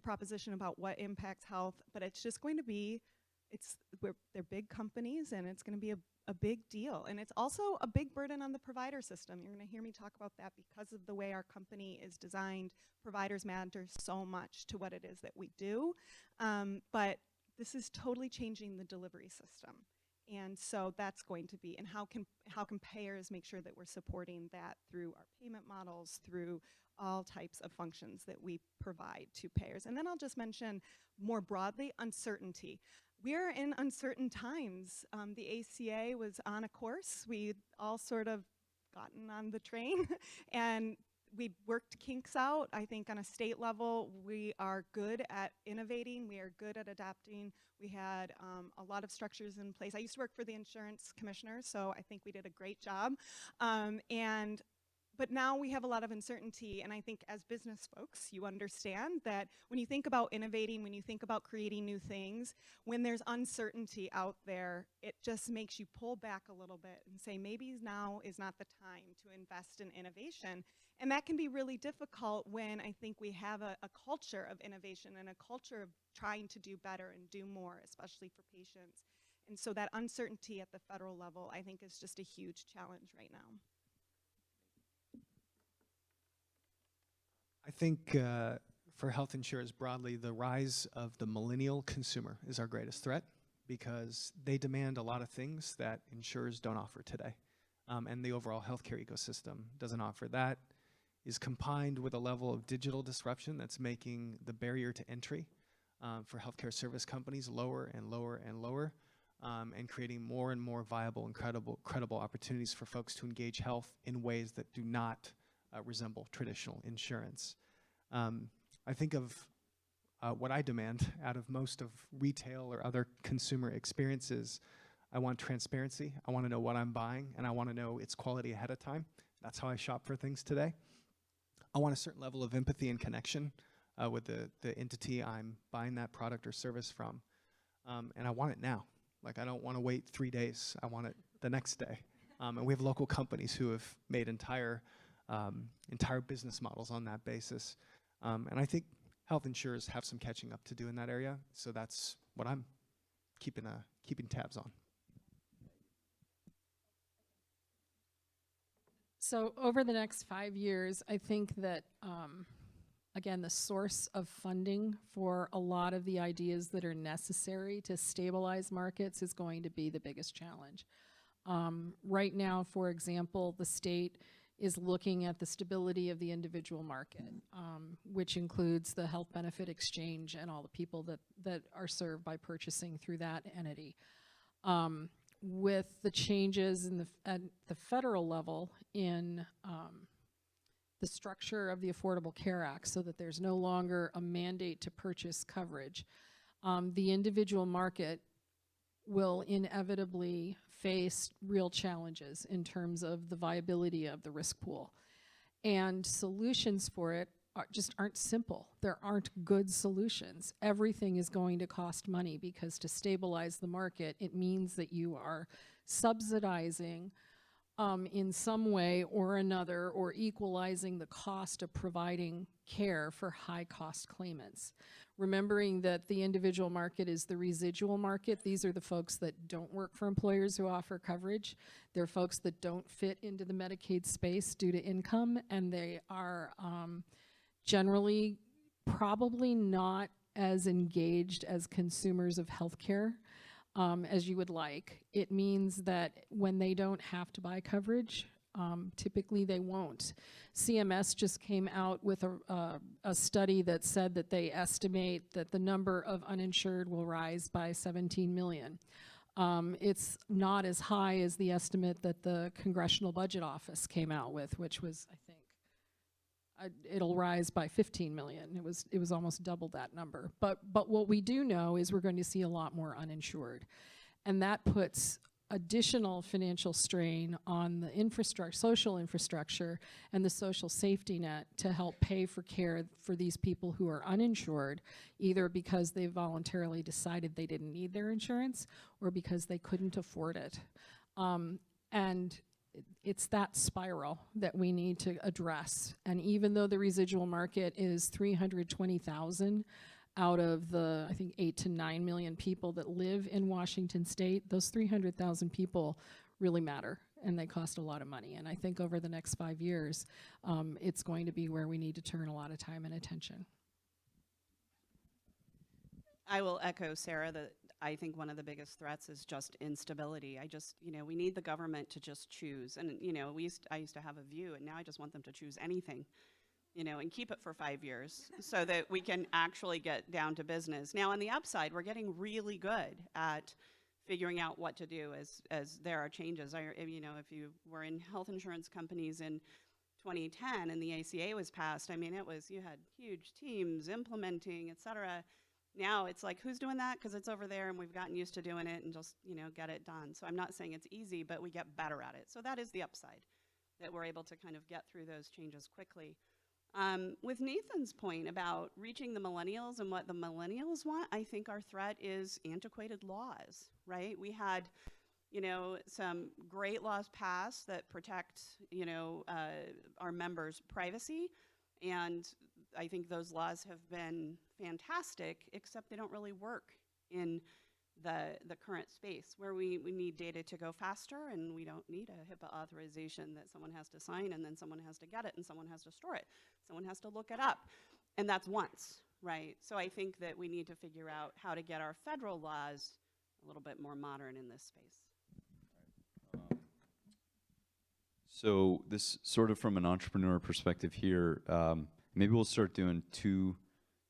Speaker 5: proposition about what impacts health. But it's just going to be, they're big companies, and it's going to be a big deal. And it's also a big burden on the provider system. You're going to hear me talk about that because of the way our company is designed. Providers matter so much to what it is that we do. But this is totally changing the delivery system. And so that's going to be, and how can payers make sure that we're supporting that through our payment models, through all types of functions that we provide to payers. And then I'll just mention more broadly, uncertainty. We're in uncertain times. The ACA was on a course. We all sort of gotten on the train, and we worked kinks out. I think on a state level, we are good at innovating. We are good at adapting. We had a lot of structures in place. I used to work for the insurance commissioner, so I think we did a great job. But now we have a lot of uncertainty, and I think as business folks, you understand that when you think about innovating, when you think about creating new things, when there's uncertainty out there, it just makes you pull back a little bit and say, maybe now is not the time to invest in innovation. And that can be really difficult when I think we have a culture of innovation and a culture of trying to do better and do more, especially for patients. And so that uncertainty at the federal level, I think, is just a huge challenge right now.
Speaker 3: I think for health insurers broadly, the rise of the millennial consumer is our greatest threat because they demand a lot of things that insurers don't offer today. And the overall healthcare ecosystem doesn't offer. That is combined with a level of digital disruption that's making the barrier to entry for healthcare service companies lower and lower and lower, and creating more and more viable and credible opportunities for folks to engage health in ways that do not resemble traditional insurance. I think of what I demand out of most of retail or other consumer experiences. I want transparency. I want to know what I'm buying, and I want to know its quality ahead of time. That's how I shop for things today. I want a certain level of empathy and connection with the entity I'm buying that product or service from. And I want it now. Like, I don't want to wait 3 days. I want it the next day. And we have local companies who have made entire business models on that basis. And I think health insurers have some catching up to do in that area. So that's what I'm keeping tabs on.
Speaker 2: So over the next 5 years, I think that, again, the source of funding for a lot of the ideas that are necessary to stabilize markets is going to be the biggest challenge. Right now, for example, the state is looking at the stability of the individual market, which includes the health benefit exchange and all the people that are served by purchasing through that entity. With the changes at the federal level in the structure of the Affordable Care Act so that there's no longer a mandate to purchase coverage, the individual market will inevitably face real challenges in terms of the viability of the risk pool. And solutions for it just aren't simple. There aren't good solutions. Everything is going to cost money because to stabilize the market, it means that you are subsidizing in some way or another, or equalizing the cost of providing care for high-cost claimants. Remembering that the individual market is the residual market. These are the folks that don't work for employers who offer coverage. They're folks that don't fit into the Medicaid space due to income, and they are generally probably not as engaged as consumers of healthcare as you would like. It means that when they don't have to buy coverage, typically they won't. CMS just came out with a study that said that they estimate that the number of uninsured will rise by 17 million. It's not as high as the estimate that the Congressional Budget Office came out with, which was, I think, it'll rise by 15 million. It was almost double that number. But what we do know is we're going to see a lot more uninsured. And that puts additional financial strain on the social infrastructure and the social safety net to help pay for care for these people who are uninsured, either because they voluntarily decided they didn't need their insurance or because they couldn't afford it. And it's that spiral that we need to address. And even though the residual market is 320,000 out of the, I think, 8 to 9 million people that live in Washington State, those 300,000 people really matter, and they cost a lot of money. And I think over the next 5 years, it's going to be where we need to turn a lot of time and attention.
Speaker 4: I will echo Sarah that I think one of the biggest threats is just instability. We need the government to just choose. And, I used to have a view, and now I just want them to choose anything, and keep it for 5 years so that we can actually get down to business. Now, on the upside, we're getting really good at figuring out what to do as there are changes. If you were in health insurance companies in 2010 and the ACA was passed, I mean, you had huge teams implementing, et cetera. Now it's like, who's doing that? Because it's over there and we've gotten used to doing it and just, get it done. So I'm not saying it's easy, but we get better at it. So that is the upside, that we're able to kind of get through those changes quickly. With Nathan's point about reaching the millennials and what the millennials want, I think our threat is antiquated laws, right? We had, some great laws passed that protect, our members' privacy. And I think those laws have been fantastic, except they don't really work in the current space where we need data to go faster, and we don't need a HIPAA authorization that someone has to sign and then someone has to get it and someone has to store it. Someone has to look it up. And that's once, right? So I think that we need to figure out how to get our federal laws a little bit more modern in this space.
Speaker 6: So this sort of from an entrepreneur perspective here, maybe we'll start doing two,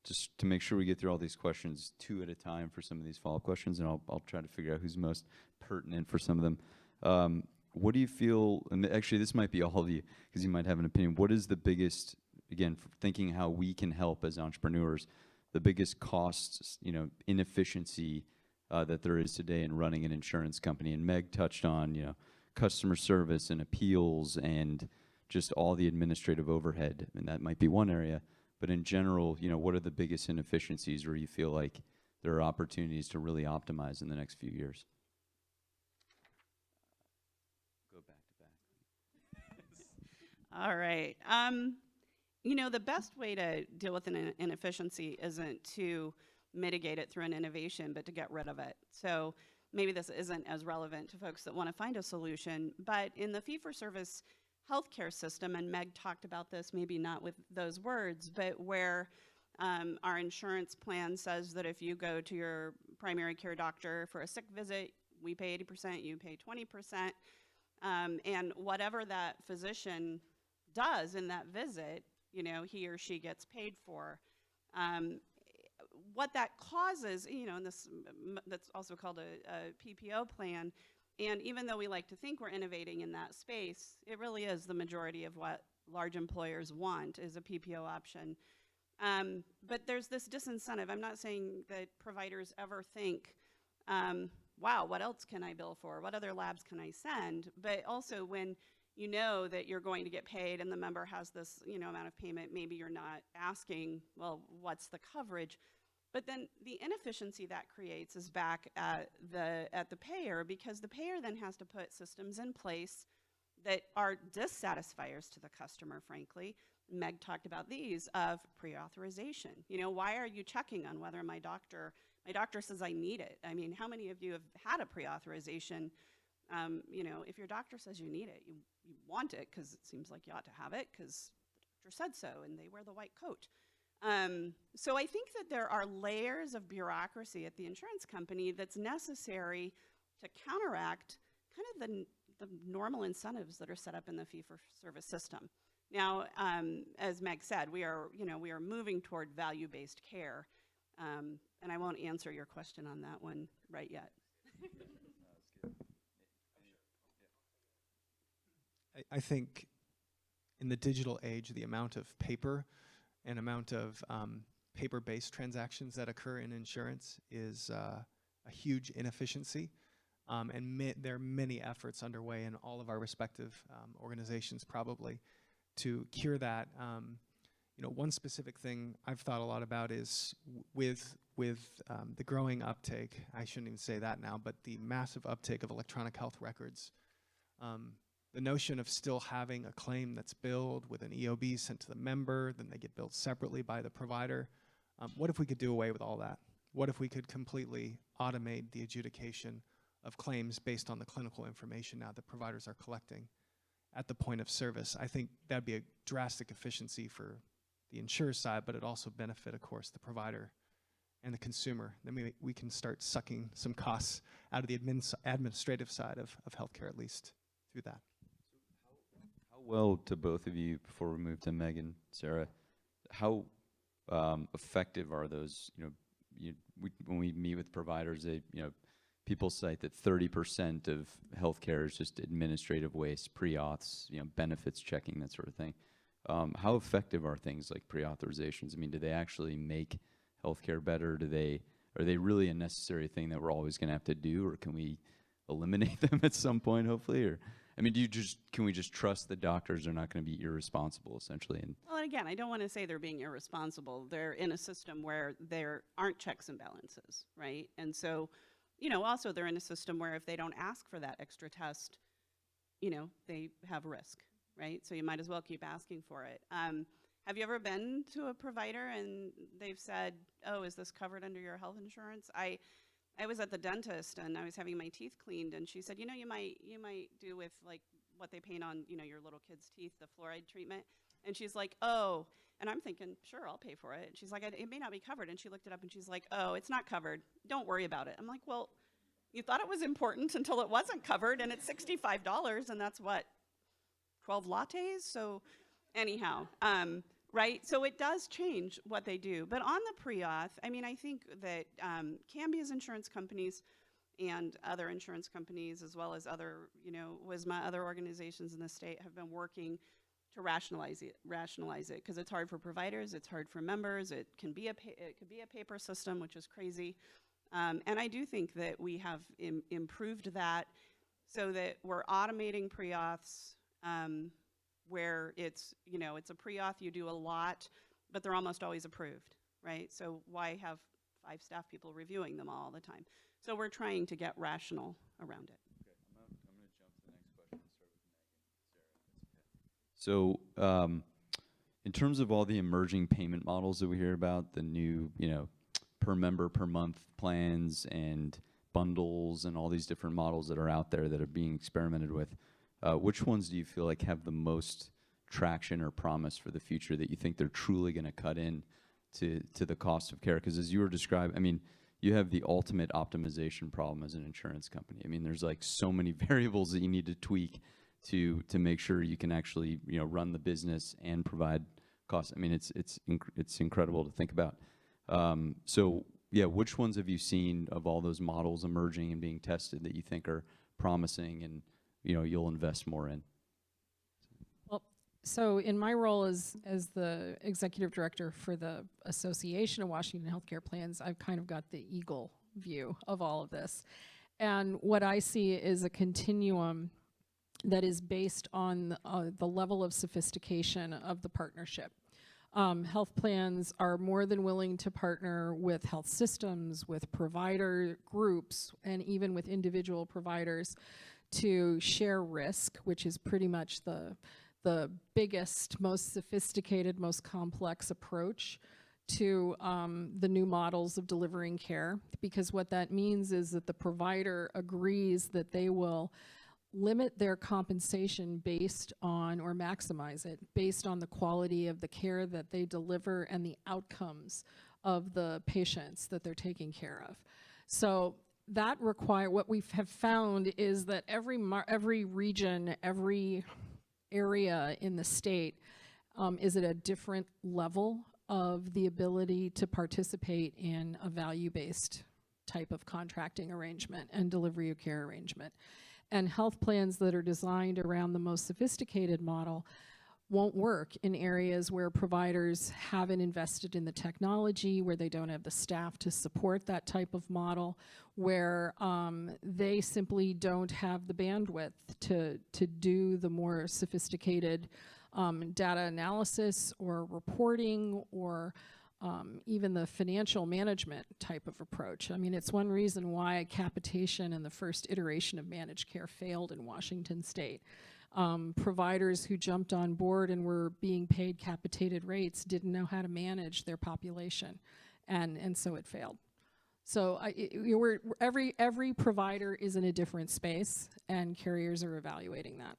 Speaker 6: just to make sure we get through all these questions, two at a time for some of these follow-up questions, and I'll try to figure out who's most pertinent for some of them. What do you feel, and actually this might be all of you, because you might have an opinion, what is the biggest, again, for thinking how we can help as entrepreneurs, the biggest costs, inefficiency that there is today in running an insurance company? And Meg touched on, customer service and appeals and just all the administrative overhead, and that might be one area. But in general, what are the biggest inefficiencies where you feel like there are opportunities to really optimize in the next few years? Go back to back.
Speaker 4: All right. The best way to deal with an inefficiency isn't to mitigate it through an innovation, but to get rid of it. So maybe this isn't as relevant to folks that want to find a solution, but in the fee-for-service healthcare system, and Meg talked about this, maybe not with those words, but where our insurance plan says that if you go to your primary care doctor for a sick visit, we pay 80%, you pay 20%, and whatever that physician does in that visit, he or she gets paid for. What that causes, and that's also called a PPO plan. And even though we like to think we're innovating in that space, it really is the majority of what large employers want is a PPO option. But there's this disincentive. I'm not saying that providers ever think, wow, what else can I bill for? What other labs can I send? But also when you know that you're going to get paid and the member has this amount of payment, maybe you're not asking, well, what's the coverage? But then the inefficiency that creates is back at the payer, because the payer then has to put systems in place that are dissatisfiers to the customer, frankly. Meg talked about these of pre-authorization. Why are you checking on whether my doctor says I need it? I mean, how many of you have had a pre-authorization? If your doctor says you need it, you want it because it seems like you ought to have it because the doctor said so and they wear the white coat. So I think that there are layers of bureaucracy at the insurance company that's necessary to counteract kind of the normal incentives that are set up in the fee-for-service system. Now, as Meg said, we are moving toward value-based care, and I won't answer your question on that one right yet.
Speaker 3: I think in the digital age, the amount of paper and amount of paper-based transactions that occur in insurance is a huge inefficiency. And there are many efforts underway in all of our respective organizations probably to cure that. One specific thing I've thought a lot about is with the growing uptake, I shouldn't even say that now, but the massive uptake of electronic health records. The notion of still having a claim that's billed with an EOB sent to the member, then they get billed separately by the provider. What if we could do away with all that? What if we could completely automate the adjudication of claims based on the clinical information now that providers are collecting at the point of service? I think that'd be a drastic efficiency for the insurer side, but it also benefit, of course, the provider and the consumer. Then we can start sucking some costs out of the administrative side of healthcare, at least through that.
Speaker 6: Well, to both of you, before we move to Meg and Sarah, how effective are those? When we meet with providers, they people cite that 30% of healthcare is just administrative waste, pre-auths, benefits checking, that sort of thing. How effective are things like pre-authorizations? I mean, do they actually make healthcare better? Are they really a necessary thing that we're always going to have to do, or can we eliminate them at some point, hopefully? Or, I mean, can we just trust the doctors are not going to be irresponsible, essentially?
Speaker 4: Well, and again, I don't want to say they're being irresponsible. They're in a system where there aren't checks and balances, right? And so, also they're in a system where if they don't ask for that extra test, they have risk, right? So you might as well keep asking for it. Have you ever been to a provider and they've said, oh, is this covered under your health insurance? I was at the dentist and I was having my teeth cleaned, and she said, you might do with like what they paint on, your little kids' teeth, the fluoride treatment. And she's like, oh, and I'm thinking, sure, I'll pay for it. And she's like, it may not be covered. And she looked it up and she's like, oh, it's not covered. Don't worry about it. I'm like, well, you thought it was important until it wasn't covered, and it's $65, and that's what, 12 lattes? So anyhow, right? So it does change what they do. But on the pre-auth, I mean, I think that Cambia's insurance companies and other insurance companies, as well as other, WISMA, other organizations in the state, have been working to rationalize it, because it's hard for providers, it's hard for members, it could be a paper system, which is crazy. And I do think that we have improved that so that we're automating pre-auths, where it's a pre-auth, you do a lot, but they're almost always approved, right? So why have 5 staff people reviewing them all the time? So we're trying to get rational around it.
Speaker 6: Okay, I'm going to jump to the next question and start with Megan. Sarah, that's okay. So in terms of all the emerging payment models that we hear about, the new, per member per month plans and bundles and all these different models that are out there that are being experimented with, which ones do you feel like have the most traction or promise for the future, that you think they're truly going to cut in to the cost of care? Because as you were describing, I mean, you have the ultimate optimization problem as an insurance company. I mean, there's like so many variables that you need to tweak to make sure you can actually run the business and provide costs. I mean, it's incredible to think about. So yeah, which ones have you seen of all those models emerging and being tested that you think are promising and you'll invest more in?
Speaker 2: Well, so in my role as the executive director for the Association of Washington Healthcare Plans, I've kind of got the eagle view of all of this. And what I see is a continuum that is based on the level of sophistication of the partnership. Health plans are more than willing to partner with health systems, with provider groups, and even with individual providers to share risk, which is pretty much the biggest, most sophisticated, most complex approach to the new models of delivering care. Because what that means is that the provider agrees that they will limit their compensation based on, or maximize it, based on the quality of the care that they deliver and the outcomes of the patients that they're taking care of. So that what we have found is that every region, every area in the state is at a different level of the ability to participate in a value-based type of contracting arrangement and delivery of care arrangement. And health plans that are designed around the most sophisticated model won't work in areas where providers haven't invested in the technology, where they don't have the staff to support that type of model, where they simply don't have the bandwidth to do the more sophisticated data analysis or reporting, or even the financial management type of approach. I mean, it's one reason why capitation in the first iteration of managed care failed in Washington state. Providers who jumped on board and were being paid capitated rates didn't know how to manage their population, and so it failed. So every provider is in a different space, and carriers are evaluating that.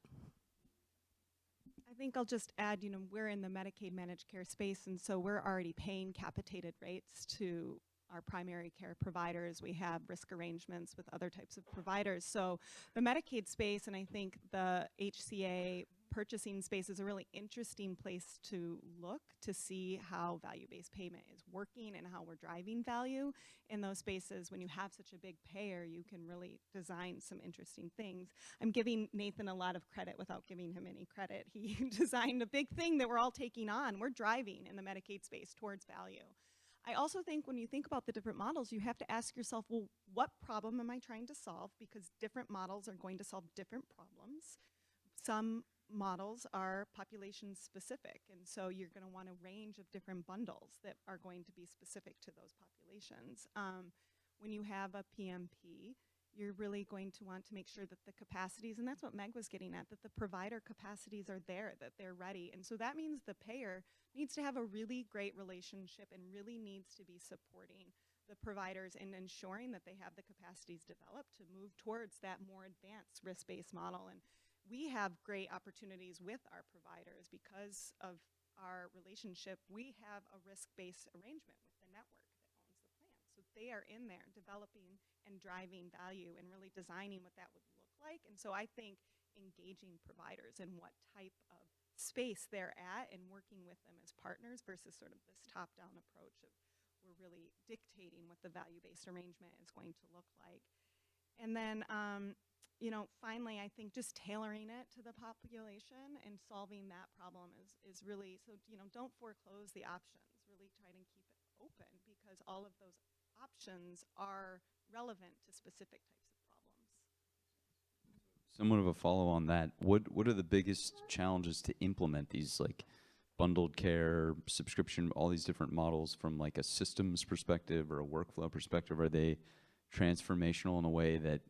Speaker 5: I think I'll just add, we're in the Medicaid managed care space, and so we're already paying capitated rates to our primary care providers. We have risk arrangements with other types of providers. So the Medicaid space, and I think the HCA purchasing space, is a really interesting place to look to see how value-based payment is working and how we're driving value in those spaces. When you have such a big payer, you can really design some interesting things. I'm giving Nathan a lot of credit without giving him any credit. He designed a big thing that we're all taking on. We're driving in the Medicaid space towards value. I also think when you think about the different models, you have to ask yourself, well, what problem am I trying to solve? Because different models are going to solve different problems. Some models are population specific, and so you're going to want a range of different bundles that are going to be specific to those populations. When you have a PMP, you're really going to want to make sure that the capacities, and that's what Meg was getting at, that the provider capacities are there, that they're ready. And so that means the payer needs to have a really great relationship and really needs to be supporting the providers in ensuring that they have the capacities developed to move towards that more advanced risk-based model. And we have great opportunities with our providers because of our relationship. We have a risk-based arrangement with the network that owns the plan. So they are in there developing and driving value and really designing what that would look like. And so I think engaging providers in what type of space they're at and working with them as partners versus sort of this top-down approach of we're really dictating what the value-based arrangement is going to look like. And then, you know, finally, I think just tailoring it to the population and solving that problem is really, so, you know, don't foreclose the options. Really try to keep it open because all of those options are relevant to specific types of problems.
Speaker 6: Somewhat of a follow on that. What are the biggest challenges to implement these like bundled care, subscription, all these different models from like a systems perspective or a workflow perspective? Are they transformational in a way that,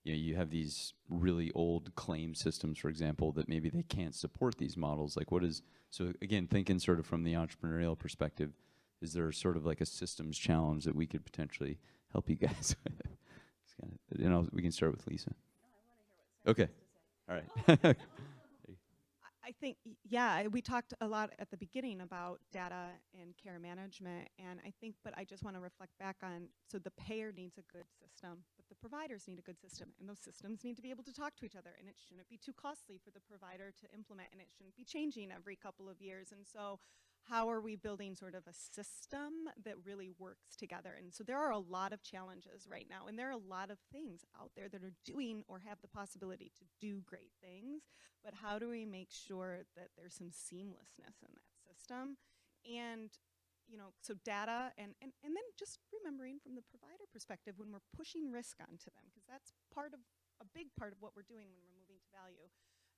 Speaker 6: you know, you have these really old claim systems, for example, that maybe they can't support these models? Like what is, so again, thinking sort of from the entrepreneurial perspective, is there sort of like a systems challenge that we could potentially help you guys with? It's kinda, you know, we can start with Lisa. No, I want to hear what Sarah has to say. Okay. All right.
Speaker 5: I think, yeah, we talked a lot at the beginning about data and care management, and I think, but I just want to reflect back on, so the payer needs a good system, but the providers need a good system, and those systems need to be able to talk to each other, and it shouldn't be too costly for the provider to implement, and it shouldn't be changing every couple of years. And so how are we building sort of a system that really works together? And so there are a lot of challenges right now, and there are a lot of things out there that are doing or have the possibility to do great things, but how do we make sure that there's some seamlessness in that system? And, you know, so data and then just remembering from the provider perspective when we're pushing risk onto them, because that's part of a big part of what we're doing when we're moving to value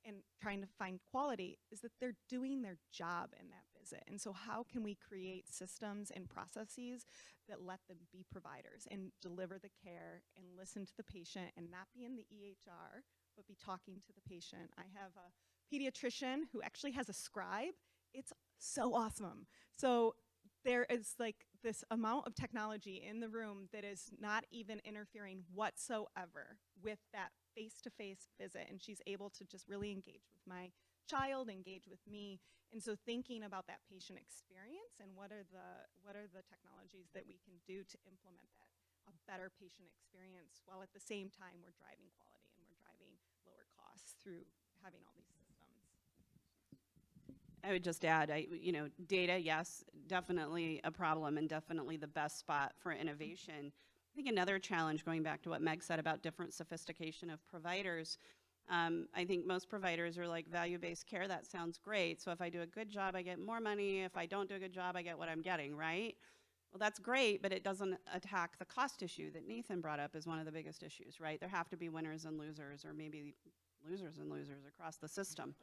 Speaker 5: and trying to find quality, is that they're doing their job in that visit. And so how can we create systems and processes that let them be providers and deliver the care and listen to the patient and not be in the EHR, but be talking to the patient? I have a pediatrician who actually has a scribe. It's so awesome. So there is like this amount of technology in the room that is not even interfering whatsoever with that face-to-face visit, and she's able to just really engage with my child, engage with me. And so thinking about that patient experience and what are the technologies that we can do to implement that, a better patient experience, while at the same time we're driving quality and we're driving lower costs through having all these systems.
Speaker 4: I would just add, you know, data, yes, definitely a problem and definitely the best spot for innovation. I think another challenge, going back to what Meg said about different sophistication of providers, I think most providers are like, value-based care, that sounds great. So if I do a good job, I get more money. If I don't do a good job, I get what I'm getting, right? Well, that's great, but it doesn't attack the cost issue that Nathan brought up as one of the biggest issues, right? There have to be winners and losers, or maybe losers and losers across the system.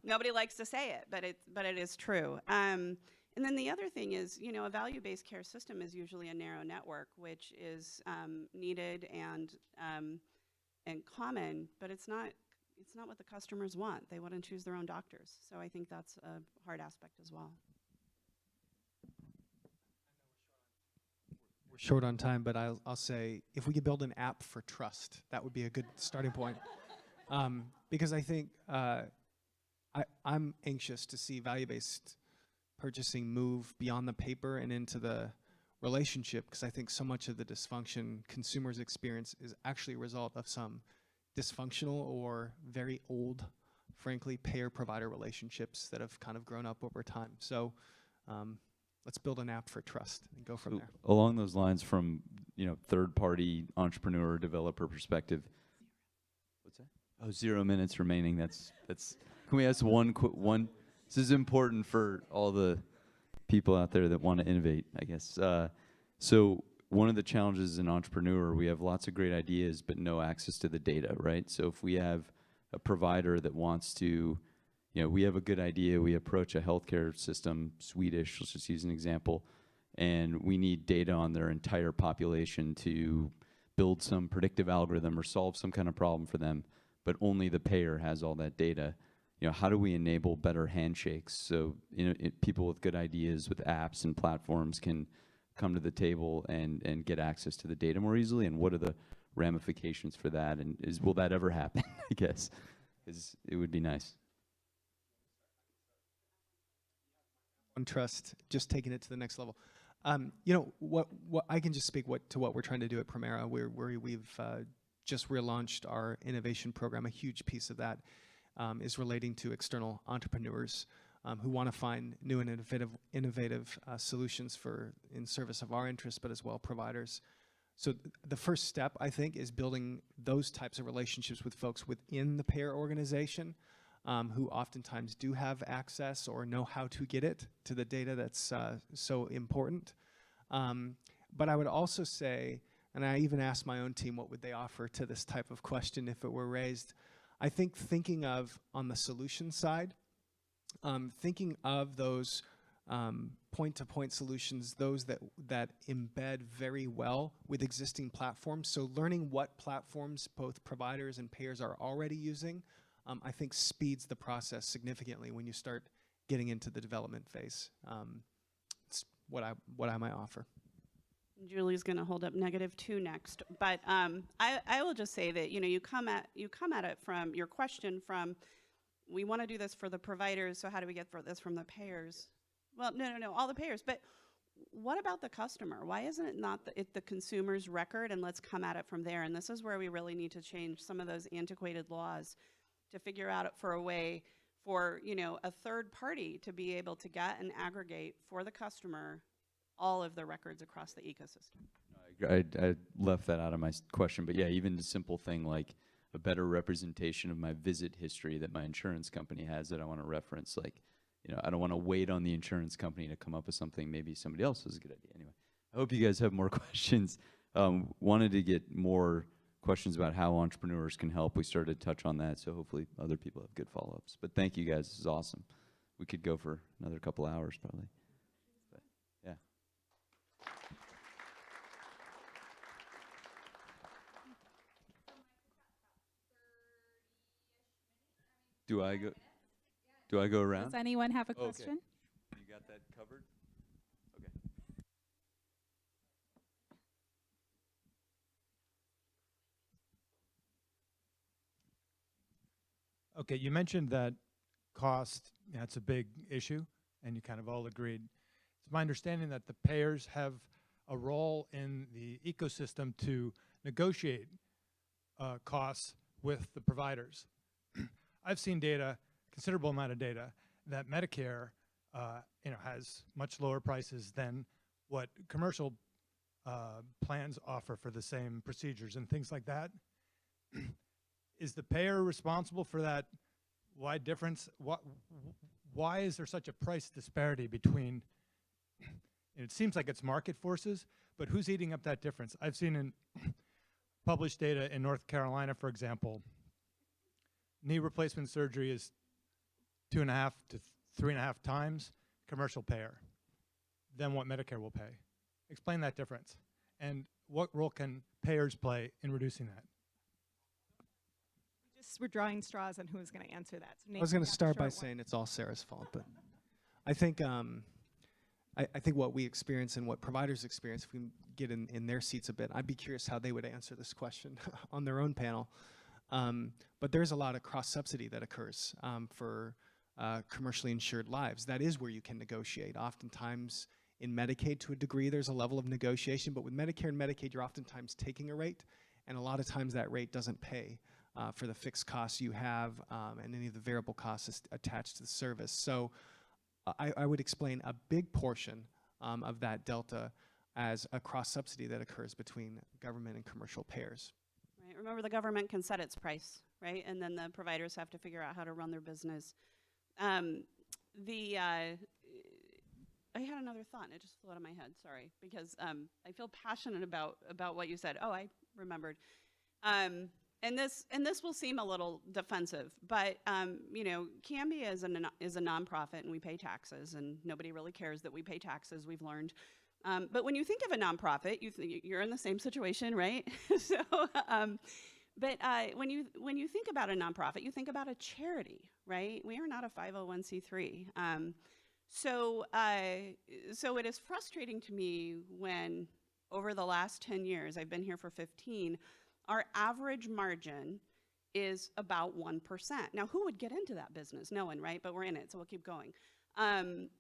Speaker 4: Nobody likes to say it, but it is true. And then the other thing is, you know, a value-based care system is usually a narrow network, which is needed and common, but it's not what the customers want. They want to choose their own doctors. So I think that's a hard aspect as well.
Speaker 3: We're short on time, but I'll say if we could build an app for trust, that would be a good starting point. Because I think I'm anxious to see value-based purchasing move beyond the paper and into the relationship, because I think so much of the dysfunction consumers experience is actually a result of some dysfunctional or very old, frankly, payer-provider relationships that have kind of grown up over time. So let's build an app for trust and go from
Speaker 6: So
Speaker 3: there.
Speaker 6: along those lines, from third-party entrepreneur developer perspective, what's that? Oh, 0 minutes remaining. That's. Can we ask one? This is important for all the people out there that want to innovate, I guess. So one of the challenges as an entrepreneur, we have lots of great ideas, but no access to the data, right? So if we have a provider that wants to, we have a good idea, we approach a healthcare system, Swedish, let's just use an example, and we need data on their entire population to build some predictive algorithm or solve some kind of problem for them, but only the payer has all that data. How do we enable better handshakes so people with good ideas with apps and platforms can come to the table and get access to the data more easily? And what are the ramifications for that? And will that ever happen? I guess, because it would be nice.
Speaker 3: On trust, just taking it to the next level. What I can just speak to what we're trying to do at Premera, where we've just relaunched our innovation program. A huge piece of that is relating to external entrepreneurs who want to find new and innovative solutions in service of our interests, but as well providers. So the first step, I think, is building those types of relationships with folks within the payer organization who oftentimes do have access or know how to get it to the data that's so important. But I would also say, and I even asked my own team what would they offer to this type of question if it were raised. I think thinking of, on the solution side, thinking of those point-to-point solutions, those that embed very well with existing platforms. So learning what platforms both providers and payers are already using, I think speeds the process significantly when you start getting into the development phase. It's what I might offer.
Speaker 4: Julie's going to hold up -2 next, but I will just say that you come at it from your question from, we want to do this for the providers, so how do we get this from the payers? Well, no, all the payers. But what about the customer? Why isn't it not the consumer's record? And let's come at it from there. And this is where we really need to change some of those antiquated laws to figure out for a way for a third party to be able to get and aggregate for the customer all of the records across the ecosystem.
Speaker 6: I left that out of my question, but yeah, even a simple thing like a better representation of my visit history that my insurance company has that I want to reference. Like, I don't want to wait on the insurance company to come up with something. Maybe somebody else has a good idea. Anyway, I hope you guys have more questions. Wanted to get more questions about how entrepreneurs can help. We started to touch on that, so hopefully other people have good follow-ups. But thank you guys. This is awesome. We could go for another couple hours probably. But, yeah. Do I go around?
Speaker 7: Does anyone have a
Speaker 6: Okay.
Speaker 7: question?
Speaker 6: You got that covered? Okay.
Speaker 8: Okay, you mentioned that cost, it's a big issue, and you kind of all agreed. It's my understanding that the payers have a role in the ecosystem to negotiate costs with the providers. I've seen data, considerable amount of data, that Medicare has much lower prices than what commercial plans offer for the same procedures and things like that. Is the payer responsible for that wide difference? Why is there such a price disparity between, it seems like it's market forces, but who's eating up that difference? I've seen in published data in North Carolina, for example, knee replacement surgery is 2.5 to 3.5 times commercial payer than what Medicare will pay. Explain that difference. And what role can payers play in reducing that?
Speaker 5: We're drawing straws on who's going to answer that. So
Speaker 3: I was going to start by saying it's all Sarah's fault, but I think I think what we experience and what providers experience, if we can get in their seats a bit, I'd be curious how they would answer this question on their own panel. But there's a lot of cross-subsidy that occurs for commercially insured lives. That is where you can negotiate. Oftentimes In Medicaid, to a degree, there's a level of negotiation, but with Medicare and Medicaid, you're oftentimes taking a rate, and a lot of times that rate doesn't pay for the fixed costs you have and any of the variable costs attached to the service. So I would explain a big portion of that delta as a cross-subsidy that occurs between government and commercial payers.
Speaker 4: Right. Remember, the government can set its price, right? And then the providers have to figure out how to run their business. I had another thought, and it just flew out of my head, sorry, because I feel passionate about what you said. Oh, I remembered. And this will seem a little defensive, but you know, Cambia is a nonprofit, and we pay taxes, and nobody really cares that we pay taxes, we've learned. But when you think of a nonprofit, you're in the same situation, right? So, but when you think about a nonprofit, you think about a charity, right? We are not a 501c3. So it is frustrating to me when, over the last 10 years, I've been here for 15, our average margin is about 1%. Now, who would get into that business? No one, right? But we're in it, so we'll keep going.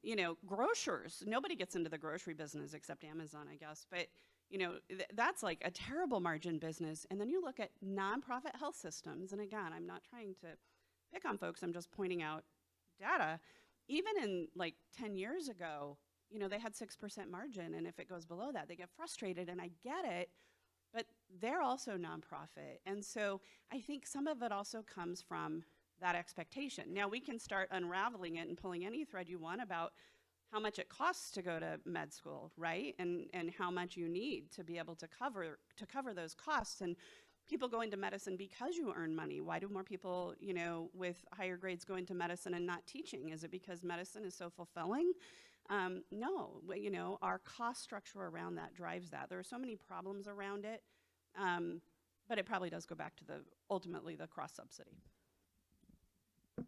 Speaker 4: You know, grocers, nobody gets into the grocery business except Amazon, I guess. But, you know, that's like a terrible margin business. And then you look at nonprofit health systems, and again, I'm not trying to pick on folks, I'm just pointing out data. Even in like 10 years ago, you know, they had 6% margin, and if it goes below that, they get frustrated, and I get it, but they're also nonprofit. And so I think some of it also comes from that expectation. Now we can start unraveling it and pulling any thread you want about how much it costs to go to med school, right? And how much you need to be able to cover those costs. And people go into medicine because you earn money. Why do more people, you know, with higher grades go into medicine and not teaching? Is it because medicine is so fulfilling? No, you know, our cost structure around that drives that. There are so many problems around it, but it probably does go back to ultimately the cross-subsidy.
Speaker 6: But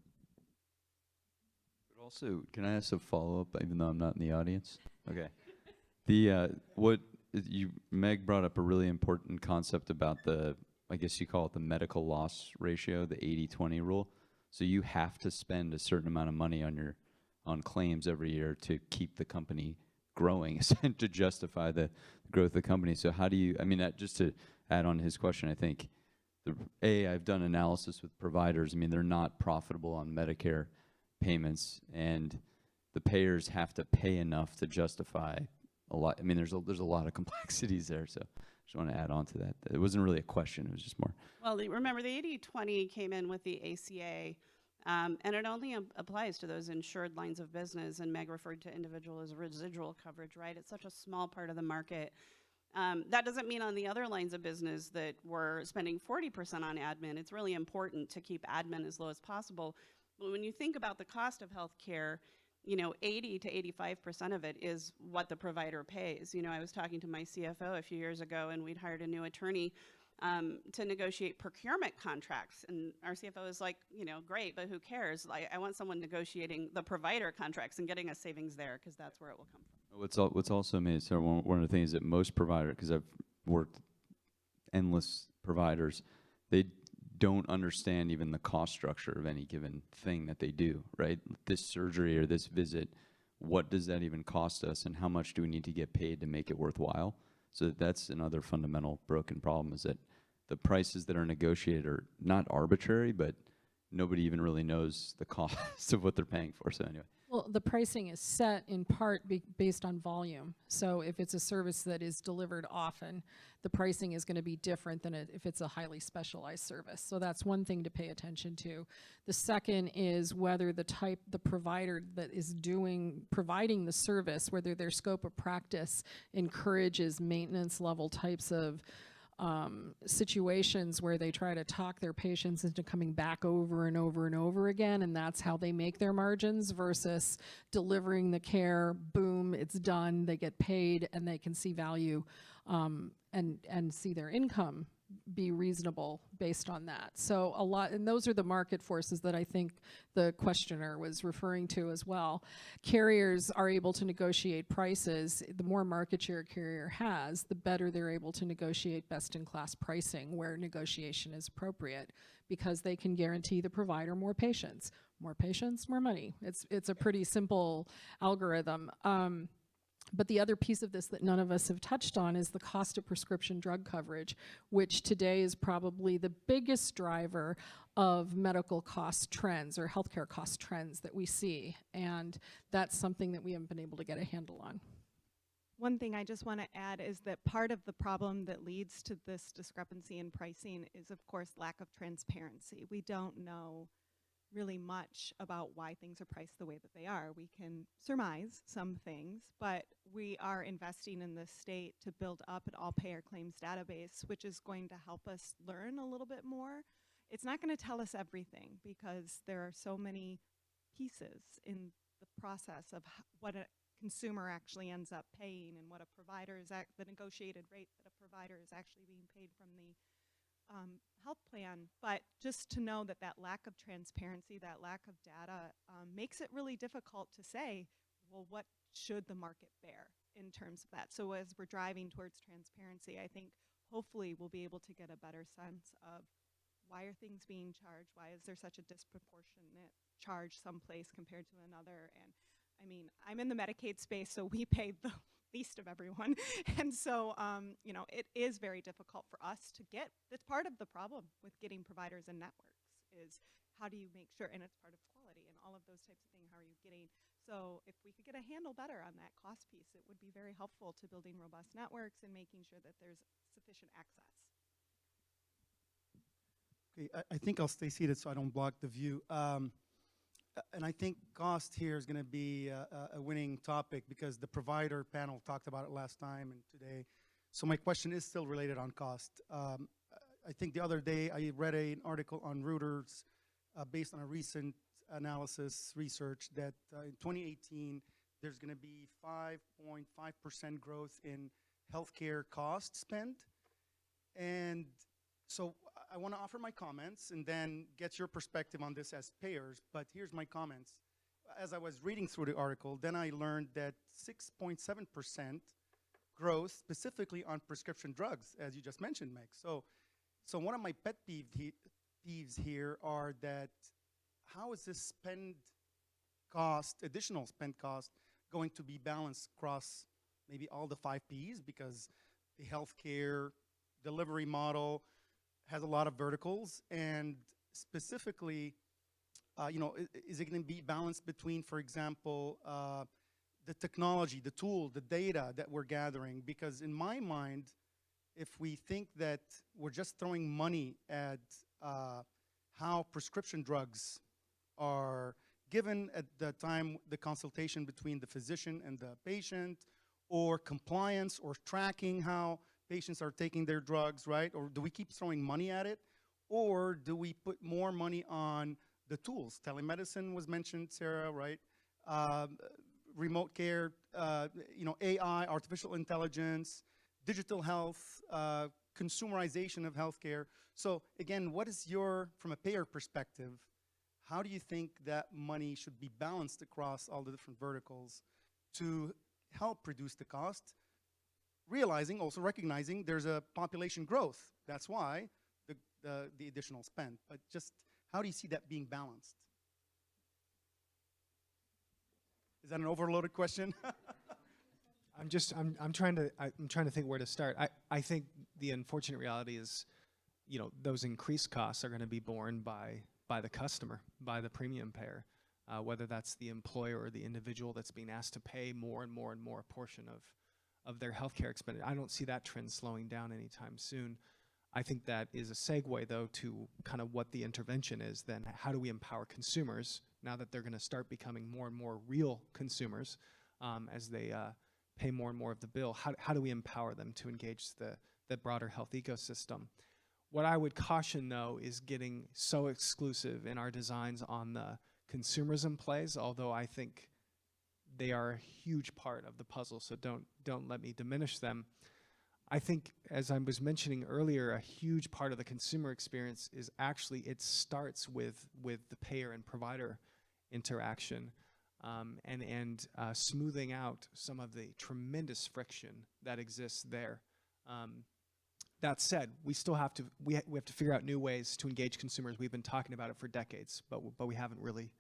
Speaker 6: also, can I ask a follow-up, even though I'm not in the audience? Okay. Meg brought up a really important concept about I guess you call it the medical loss ratio, the 80-20 rule. So you have to spend a certain amount of money on claims every year to keep the company growing, to justify the growth of the company. So how do you, I mean, just to add on his question, I think, I've done analysis with providers. I mean, they're not profitable on Medicare payments, and the payers have to pay enough to justify a lot. I mean, there's a lot of complexities there, so just want to add on to that. It wasn't really a question, it was just more.
Speaker 4: Well, remember the 80-20 came in with the ACA, and it only applies to those insured lines of business, and Meg referred to individual as residual coverage, right? It's such a small part of the market. That doesn't mean on the other lines of business that we're spending 40% on admin. It's really important to keep admin as low as possible. But when you think about the cost of healthcare, you know, 80 to 85% of it is what the provider pays. You know, I was talking to my CFO a few years ago, and we'd hired a new attorney to negotiate procurement contracts. And our CFO is like, you know, great, but who cares? I want someone negotiating the provider contracts and getting us savings there, because that's where it will come from.
Speaker 6: What's also made, so one of the things that most providers, because I've worked endless providers, they don't understand even the cost structure of any given thing that they do, right? This surgery or this visit, what does that even cost us, and how much do we need to get paid to make it worthwhile? So that's another fundamental broken problem, is that the prices that are negotiated are not arbitrary, but nobody even really knows the cost of what they're paying for. So anyway.
Speaker 2: Well, the pricing is set in part based on volume. So if it's a service that is delivered often, the pricing is going to be different than if it's a highly specialized service. So that's one thing to pay attention to. The second is whether the provider that is providing the service, whether their scope of practice encourages maintenance level types of situations where they try to talk their patients into coming back over and over and over again, and that's how they make their margins, versus delivering the care, boom, it's done, they get paid, and they can see value and see their income be reasonable based on that. So and those are the market forces that I think the questioner was referring to as well. Carriers are able to negotiate prices. The more market share a carrier has, the better they're able to negotiate best-in-class pricing where negotiation is appropriate, because they can guarantee the provider more patients. More patients, more money. It's a pretty simple algorithm. But the other piece of this that none of us have touched on is the cost of prescription drug coverage, which today is probably the biggest driver of medical cost trends or healthcare cost trends that we see. And that's something that we haven't been able to get a handle on.
Speaker 5: One thing I just want to add is that part of the problem that leads to this discrepancy in pricing is, of course, lack of transparency. We don't know really much about why things are priced the way that they are. We can surmise some things, but we are investing in the state to build up an all-payer claims database, which is going to help us learn a little bit more. It's not going to tell us everything because there are so many pieces in the process of what a consumer actually ends up paying and what a provider is the negotiated rate that a provider is actually being paid from the health plan. But just to know that that lack of transparency, that lack of data makes it really difficult to say, well, what should the market bear in terms of that? So as we're driving towards transparency, I think hopefully we'll be able to get a better sense of why are things being charged? Why is there such a disproportionate charge someplace compared to another? And I mean, I'm in the Medicaid space, so we pay the least of everyone. And so, you know, it is very difficult for us to get, it's part of the problem with getting providers and networks is how do you make sure, and it's part of quality and all of those types of things, how are you getting, so if we could get a handle better on that cost piece, it would be very helpful to building robust networks and making sure that there's sufficient access.
Speaker 7: Okay, I think I'll stay seated so I don't block the view. And I think cost here is going to be a winning topic because the provider panel talked about it last time and today. So my question is still related on cost. I think the other day I read an article on Reuters based on a recent analysis research that in 2018 there's going to be 5.5% growth in healthcare cost spend. And so I want to offer my comments and then get your perspective on this as payers, but here's my comments. As I was reading through the article, then I learned that 6.7% growth specifically on prescription drugs, as you just mentioned, Meg. So one of my pet peeves here are that how is this spend cost, additional spend cost, going to be balanced across maybe all the 5 Ps because the healthcare delivery model has a lot of verticals, and specifically, you know, is it going to be balanced between, for example, the technology, the tool, the data that we're gathering? Because in my mind, if we think that we're just throwing money at how prescription drugs are given at the time, the consultation between the physician and the patient, or compliance or tracking how patients are taking their drugs, right? Or do we keep throwing money at it? Or do we put more money on the tools? Telemedicine was mentioned, Sarah, right? Remote care, you know, AI, artificial intelligence, digital health, consumerization of healthcare. So again, what is your, from a payer perspective, how do you think that money should be balanced across all the different verticals to help reduce the cost? Realizing, also recognizing there's a population growth. That's why the additional spend. But just how do you see that being balanced? Is that an overloaded question?
Speaker 3: I'm trying to think where to start. I think the unfortunate reality is, you know, those increased costs are going to be borne by the customer, by the premium payer, whether that's the employer or the individual that's being asked to pay more and more and more a portion of their healthcare expenditure. I don't see that trend slowing down anytime soon. I think that is a segue, though, to kind of what the intervention is. Then how do we empower consumers now that they're going to start becoming more and more real consumers as they pay more and more of the bill? How do we empower them to engage the broader health ecosystem? What I would caution, though, is getting so exclusive in our designs on the consumerism plays, although I think they are a huge part of the puzzle, so don't let me diminish them. I think, as I was mentioning earlier, a huge part of the consumer experience is actually, it starts with the payer and provider interaction and smoothing out some of the tremendous friction that exists there. That said, we still have to we have to figure out new ways to engage consumers. We've been talking about it for decades, but we haven't really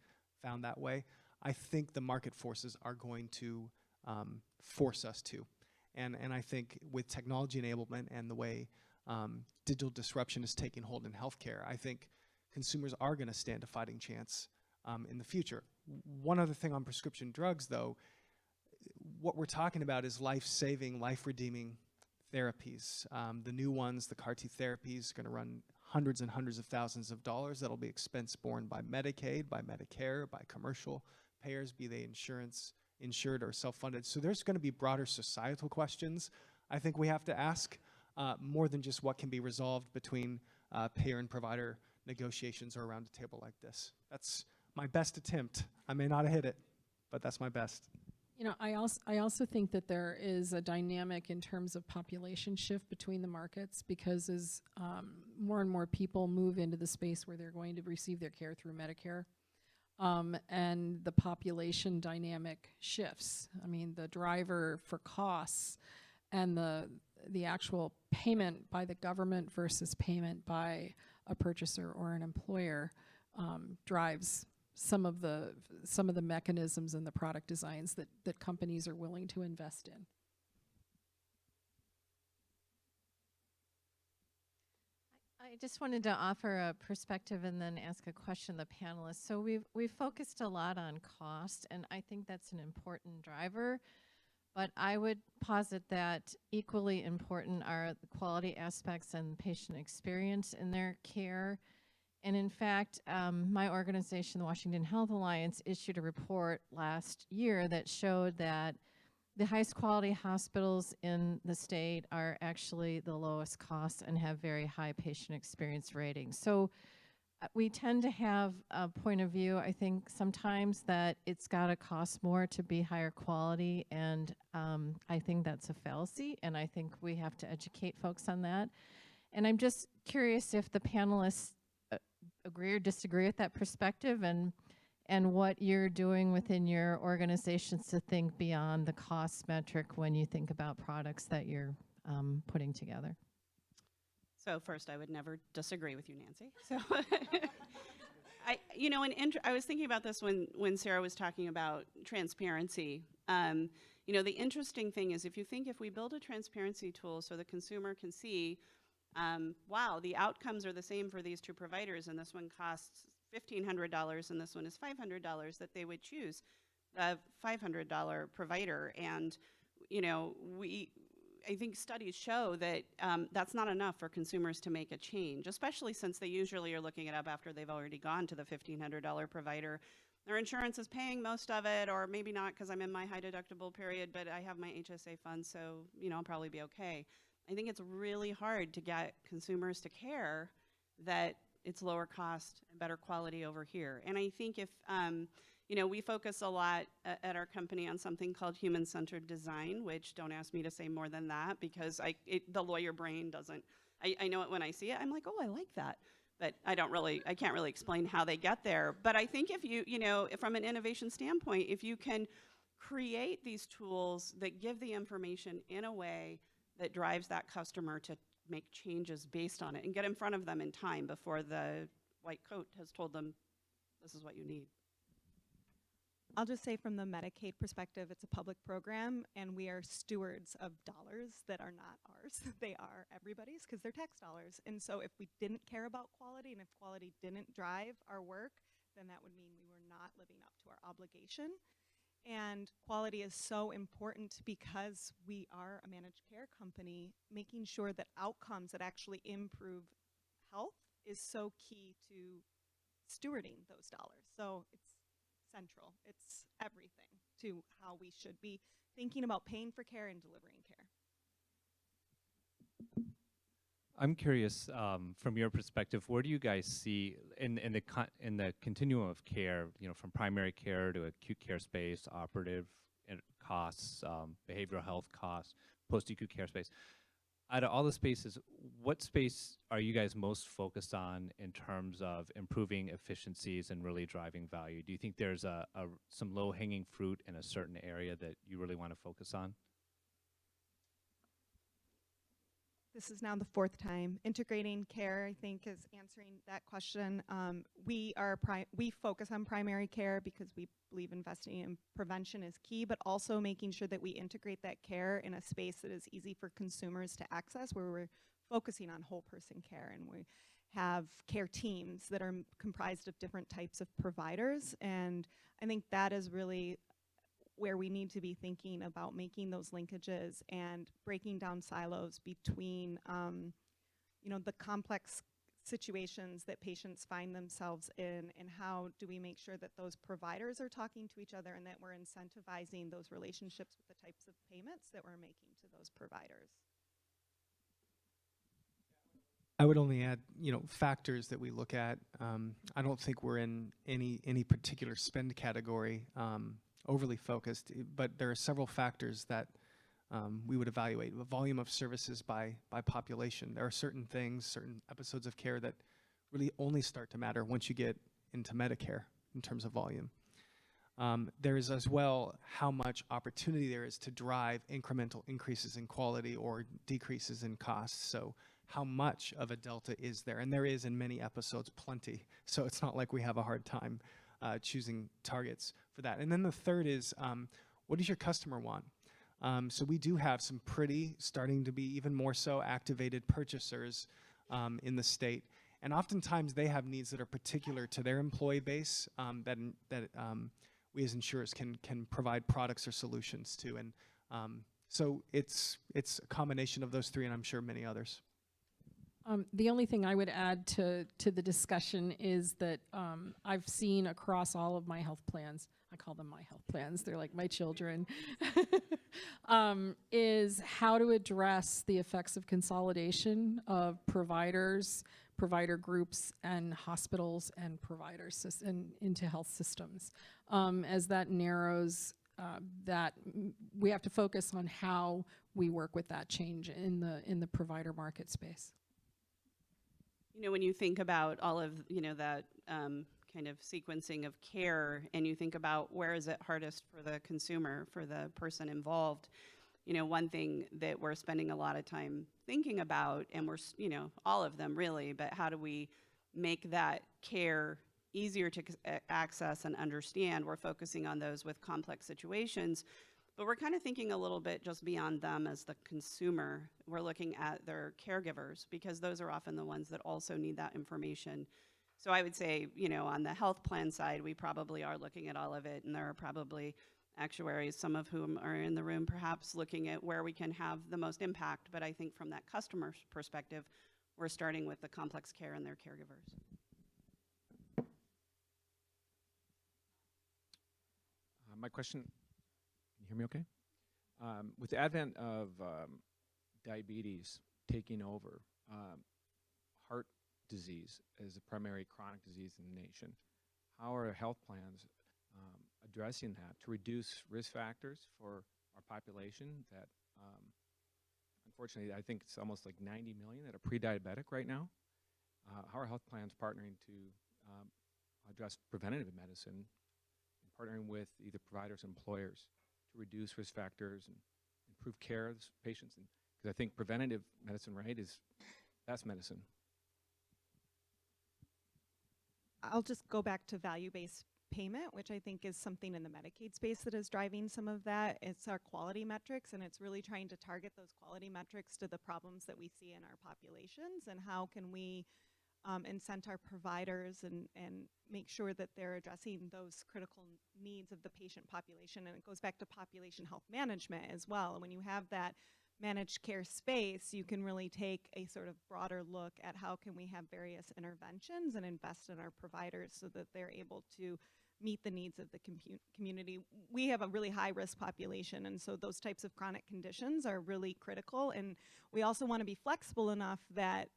Speaker 3: found that way. I think the market forces are going to force us to. And I think with technology enablement and the way digital disruption is taking hold in healthcare, I think consumers are going to stand a fighting chance in the future. One other thing on prescription drugs, though, what we're talking about is life-saving, life-redeeming therapies. The new ones, the CAR T therapies, going to run hundreds and hundreds of thousands of dollars. That'll be expense borne by Medicaid, by Medicare, by commercial payers, be they insured or self-funded. So there's going to be broader societal questions I think we have to ask, more than just what can be resolved between payer and provider negotiations or around a table like this. That's my best attempt. I may not have hit it, but that's my best.
Speaker 2: You know, I also think that there is a dynamic in terms of population shift between the markets, because as more and more people move into the space where they're going to receive their care through Medicare, and the population dynamic shifts. I mean, the driver for costs and the actual payment by the government versus payment by a purchaser or an employer drives some of the mechanisms and the product designs that companies are willing to invest in.
Speaker 9: I just wanted to offer a perspective and then ask a question of the panelists. So we've focused a lot on cost, and I think that's an important driver. But I would posit that equally important are the quality aspects and patient experience in their care. And in fact, my organization, the Washington Health Alliance, issued a report last year that showed that the highest quality hospitals in the state are actually the lowest costs and have very high patient experience ratings. So we tend to have a point of view, I think, sometimes that it's got to cost more to be higher quality, and I think that's a fallacy, and I think we have to educate folks on that. And I'm just curious if the panelists agree or disagree with that perspective, and what you're doing within your organizations to think beyond the cost metric when you think about products that you're putting together.
Speaker 4: So first, I would never disagree with you, Nancy. So, I was thinking about this when Sarah was talking about transparency. The interesting thing is, if we build a transparency tool so the consumer can see, wow, the outcomes are the same for these two providers, and this one costs $1,500 and this one is $500, that they would choose the $500 provider. And I think studies show that that's not enough for consumers to make a change, especially since they usually are looking it up after they've already gone to the $1,500 provider. Their insurance is paying most of it, or maybe not because I'm in my high deductible period, but I have my HSA fund, so I'll probably be okay. I think it's really hard to get consumers to care that it's lower cost and better quality over here. And I think if we focus a lot at our company on something called human-centered design, which don't ask me to say more than that, because the lawyer brain doesn't, I know it when I see it, I'm like, oh, I like that. But I can't really explain how they get there. But I think if from an innovation standpoint, if you can create these tools that give the information in a way that drives that customer to make changes based on it and get in front of them in time before the white coat has told them this is what you need.
Speaker 5: I'll just say from the Medicaid perspective, it's a public program, and we are stewards of dollars that are not ours. They are everybody's because they're tax dollars. And so if we didn't care about quality, and if quality didn't drive our work, then that would mean we were not living up to our obligation. And quality is so important because we are a managed care company. Making sure that outcomes that actually improve health is so key to stewarding those dollars. So it's central. It's everything to how we should be thinking about paying for care and delivering care.
Speaker 10: I'm curious, from your perspective, where do you guys see in the continuum of care, from primary care to acute care space, operative costs, behavioral health costs, post-acute care space? Out of all the spaces, what space are you guys most focused on in terms of improving efficiencies and really driving value? Do you think there's some low-hanging fruit in a certain area that you really want to focus on?
Speaker 5: This is now the fourth time. Integrating care, I think, is answering that question. We focus on primary care because we believe investing in prevention is key, but also making sure that we integrate that care in a space that is easy for consumers to access, where we're focusing on whole person care, and we have care teams that are comprised of different types of providers. And I think that is really where we need to be thinking about making those linkages and breaking down silos between, the complex situations that patients find themselves in, and how do we make sure that those providers are talking to each other and that we're incentivizing those relationships with the types of payments that we're making to those providers.
Speaker 3: I would only add, factors that we look at. I don't think we're in any particular spend category overly focused, but there are several factors that we would evaluate. The volume of services by population. There are certain things, certain episodes of care that really only start to matter once you get into Medicare in terms of volume. There is as well how much opportunity there is to drive incremental increases in quality or decreases in costs. So how much of a delta is there? And there is in many episodes plenty. So it's not like we have a hard time choosing targets for that. And then the third is, what does your customer want? So we do have some pretty, starting to be even more so, activated purchasers in the state. And oftentimes they have needs that are particular to their employee base that we as insurers can provide products or solutions to. And so it's a combination of those three, and I'm sure many others.
Speaker 2: The only thing I would add to the discussion is that I've seen across all of my health plans, I call them my health plans, they're like my children, is how to address the effects of consolidation of providers, provider groups, and hospitals and providers into health systems. As that narrows, we have to focus on how we work with that change in the provider market space.
Speaker 4: When you think about all of, that kind of sequencing of care, and you think about where is it hardest for the consumer, for the person involved, one thing that we're spending a lot of time thinking about, and we're, all of them really, but how do we make that care easier to access and understand? We're focusing on those with complex situations. But we're kind of thinking a little bit just beyond them as the consumer. We're looking at their caregivers, because those are often the ones that also need that information. So I would say, on the health plan side, we probably are looking at all of it, and there are probably actuaries, some of whom are in the room, perhaps looking at where we can have the most impact. But I think from that customer perspective, we're starting with the complex care and their caregivers.
Speaker 11: My question. Can you hear me okay? With the advent of diabetes taking over, heart disease as a primary chronic disease in the nation, how are health plans addressing that to reduce risk factors for our population that, unfortunately, I think it's almost like 90 million that are pre-diabetic right now? How are health plans partnering to address preventative medicine, and partnering with either providers and employers to reduce risk factors and improve care of patients? Because I think preventative medicine, right, is best medicine.
Speaker 5: I'll just go back to value-based payment, which I think is something in the Medicaid space that is driving some of that. It's our quality metrics, and it's really trying to target those quality metrics to the problems that we see in our populations, and how can we incent our providers and make sure that they're addressing those critical needs of the patient population. And it goes back to population health management as well. And when you have that managed care space, you can really take a sort of broader look at how can we have various interventions and invest in our providers so that they're able to meet the needs of the community. We have a really high risk population, and so those types of chronic conditions are really critical. And we also want to be flexible enough that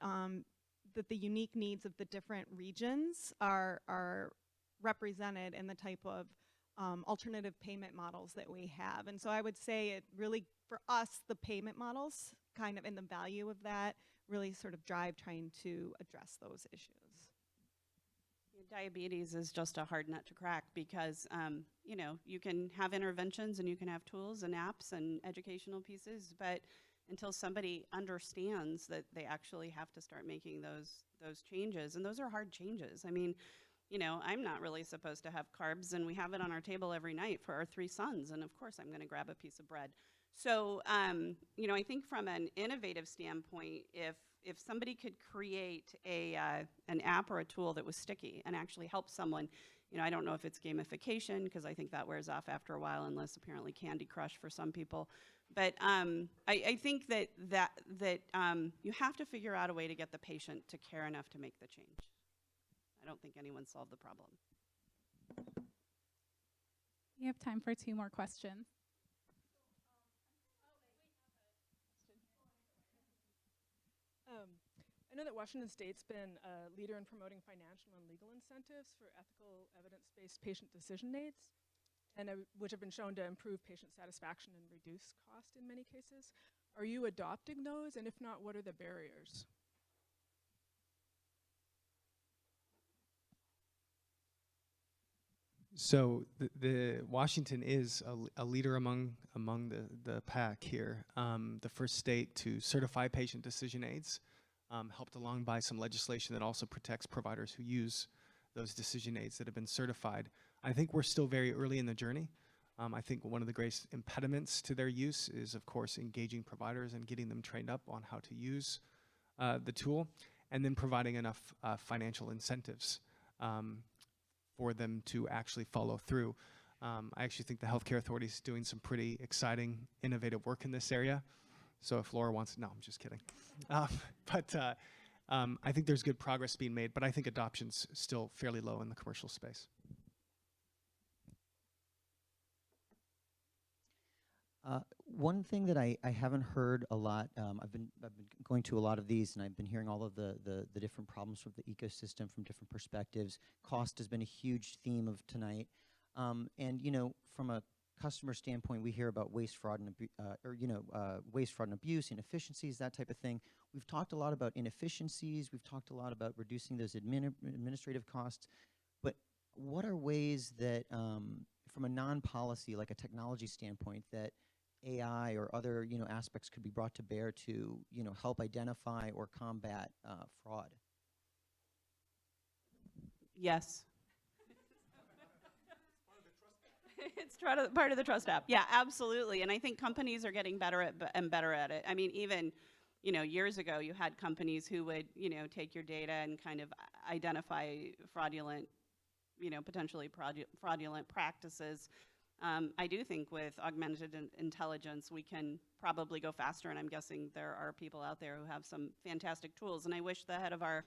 Speaker 5: that the unique needs of the different regions are represented in the type of alternative payment models that we have. And so I would say it really, for us, the payment models kind of, and the value of that really sort of drive trying to address those issues.
Speaker 4: Diabetes is just a hard nut to crack because, you can have interventions and you can have tools and apps and educational pieces, but until somebody understands that they actually have to start making those changes. And those are hard changes. I mean, you know, I'm not really supposed to have carbs, and we have it on our table every night for our 3 sons, and of course I'm going to grab a piece of bread. So, you know, I think from an innovative standpoint, if somebody could create an app or a tool that was sticky and actually help someone, you know, I don't know if it's gamification, because I think that wears off after a while, unless apparently Candy Crush for some people. But I think that you have to figure out a way to get the patient to care enough to make the change. I don't think anyone solved the problem.
Speaker 12: We have time for 2 more questions.
Speaker 13: I know that Washington State's been a leader in promoting financial and legal incentives for ethical, evidence-based patient decision aids, and which have been shown to improve patient satisfaction and reduce cost in many cases. Are you adopting those, and if not, what are the barriers?
Speaker 3: So the Washington is a leader among the pack here. The first state to certify patient decision aids, helped along by some legislation that also protects providers who use those decision aids that have been certified. I think we're still very early in the journey. I think one of the greatest impediments to their use is, of course, engaging providers and getting them trained up on how to use the tool, and then providing enough financial incentives for them to actually follow through. I actually think the healthcare authority is doing some pretty exciting, innovative work in this area. So if Laura wants, no, I'm just kidding. But I think there's good progress being made, but I think adoption's still fairly low in the commercial space.
Speaker 14: One thing that I haven't heard a lot, I've been going to a lot of these, and I've been hearing all of the different problems with the ecosystem from different perspectives. Cost has been a huge theme of tonight, and you know, from a customer standpoint, we hear about waste, fraud, and waste, fraud, and abuse, inefficiencies, that type of thing. We've talked a lot about inefficiencies. We've talked a lot about reducing those administrative costs. But what are ways that, from a non-policy, like a technology standpoint, that AI or other aspects could be brought to bear to help identify or combat fraud?
Speaker 4: Yes. It's part of the trust app. Yeah, absolutely. And I think companies are getting better at it. I mean, even years ago, you had companies who would take your data and kind of identify fraudulent, potentially fraudulent practices. I do think with augmented intelligence, we can probably go faster, and I'm guessing there are people out there who have some fantastic tools. And I wish the head of our,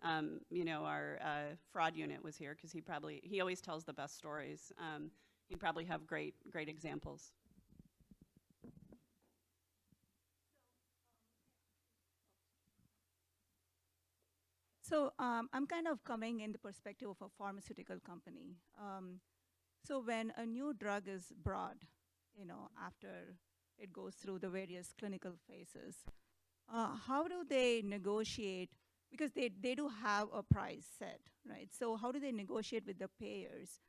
Speaker 4: our fraud unit was here, because he always tells the best stories. He'd probably have great examples.
Speaker 15: So I'm kind of coming in the perspective of a pharmaceutical company. So when a new drug is brought, after it goes through the various clinical phases, how do they negotiate? Because they do have a price set, right? So how do they negotiate with the payers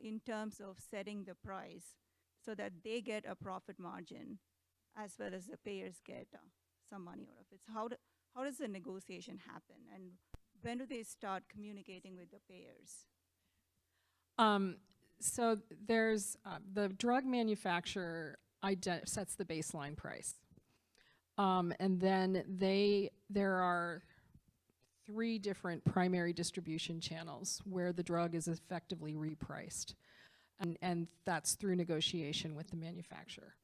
Speaker 15: in terms of setting the price so that they get a profit margin as well as the payers get some money out of it? So how does the negotiation happen, and when do they start communicating with the payers?
Speaker 2: So there's the drug manufacturer sets the baseline price, and then there are 3 different primary distribution channels where the drug is effectively repriced, and that's through negotiation with the manufacturer.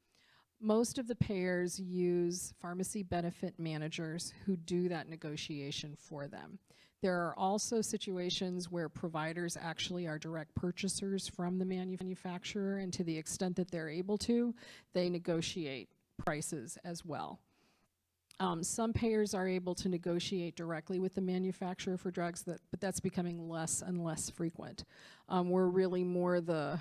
Speaker 2: Most of the payers use pharmacy benefit managers who do that negotiation for them. There are also situations where providers actually are direct purchasers from the manufacturer, and to the extent that they're able to, they negotiate prices as well. Some payers are able to negotiate directly with the manufacturer for drugs, but that's becoming less and less frequent. We're really more the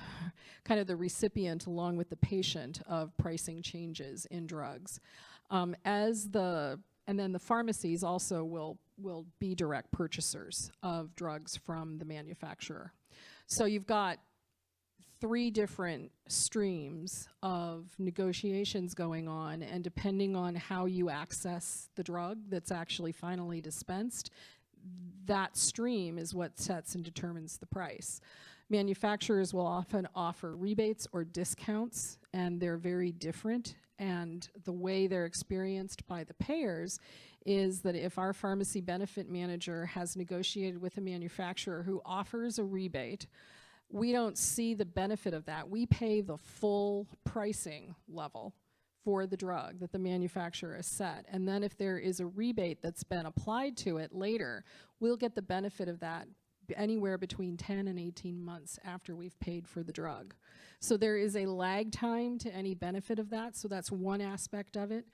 Speaker 2: kind of the recipient, along with the patient, of pricing changes in drugs. And then the pharmacies also will be direct purchasers of drugs from the manufacturer. So you've got 3 different streams of negotiations going on, and depending on how you access the drug that's actually finally dispensed, that stream is what sets and determines the price. Manufacturers will often offer rebates or discounts, and they're very different. And the way they're experienced by the payers is that if our pharmacy benefit manager has negotiated with a manufacturer who offers a rebate, we don't see the benefit of that. We pay the full pricing level for the drug that the manufacturer has set. And then if there is a rebate that's been applied to it later, we'll get the benefit of that anywhere between 10 and 18 months after we've paid for the drug. So there is a lag time to any benefit of that, so that's one aspect of it.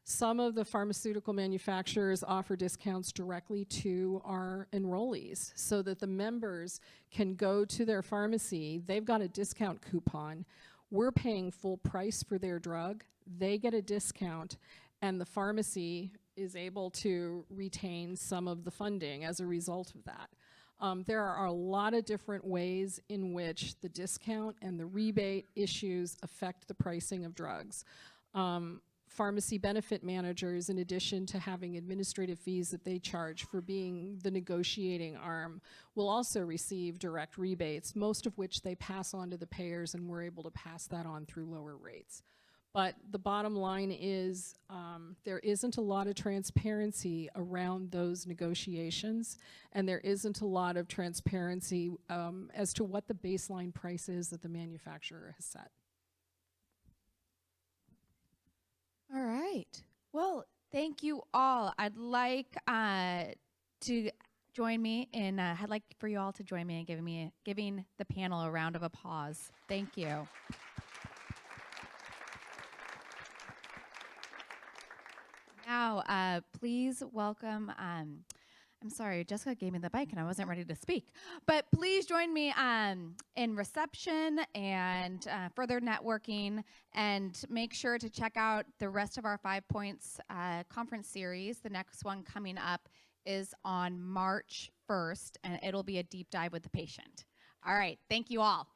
Speaker 2: Some of the pharmaceutical manufacturers offer discounts directly to our enrollees so that the members can go to their pharmacy, they've got a discount coupon, we're paying full price for their drug, they get a discount, and the pharmacy is able to retain some of the funding as a result of that. There are a lot of different ways in which the discount and the rebate issues affect the pricing of drugs. Pharmacy benefit managers, in addition to having administrative fees that they charge for being the negotiating arm, will also receive direct rebates, most of which they pass on to the payers, and we're able to pass that on through lower rates. But the bottom line is there isn't a lot of transparency around those negotiations, and there isn't a lot of transparency as to what the baseline price is that the manufacturer has set.
Speaker 1: All right. Well, thank you all. I'd like to join me in. I'd like for you all to join me in giving the panel a round of applause. Thank you. Now, please welcome. I'm sorry, Jessica gave me the mic and I wasn't ready to speak. But please join me in reception and further networking, and make sure to check out the rest of our 5 Points conference series. The next one coming up is on March 1st, and it'll be a deep dive with the patient. All right, thank you all.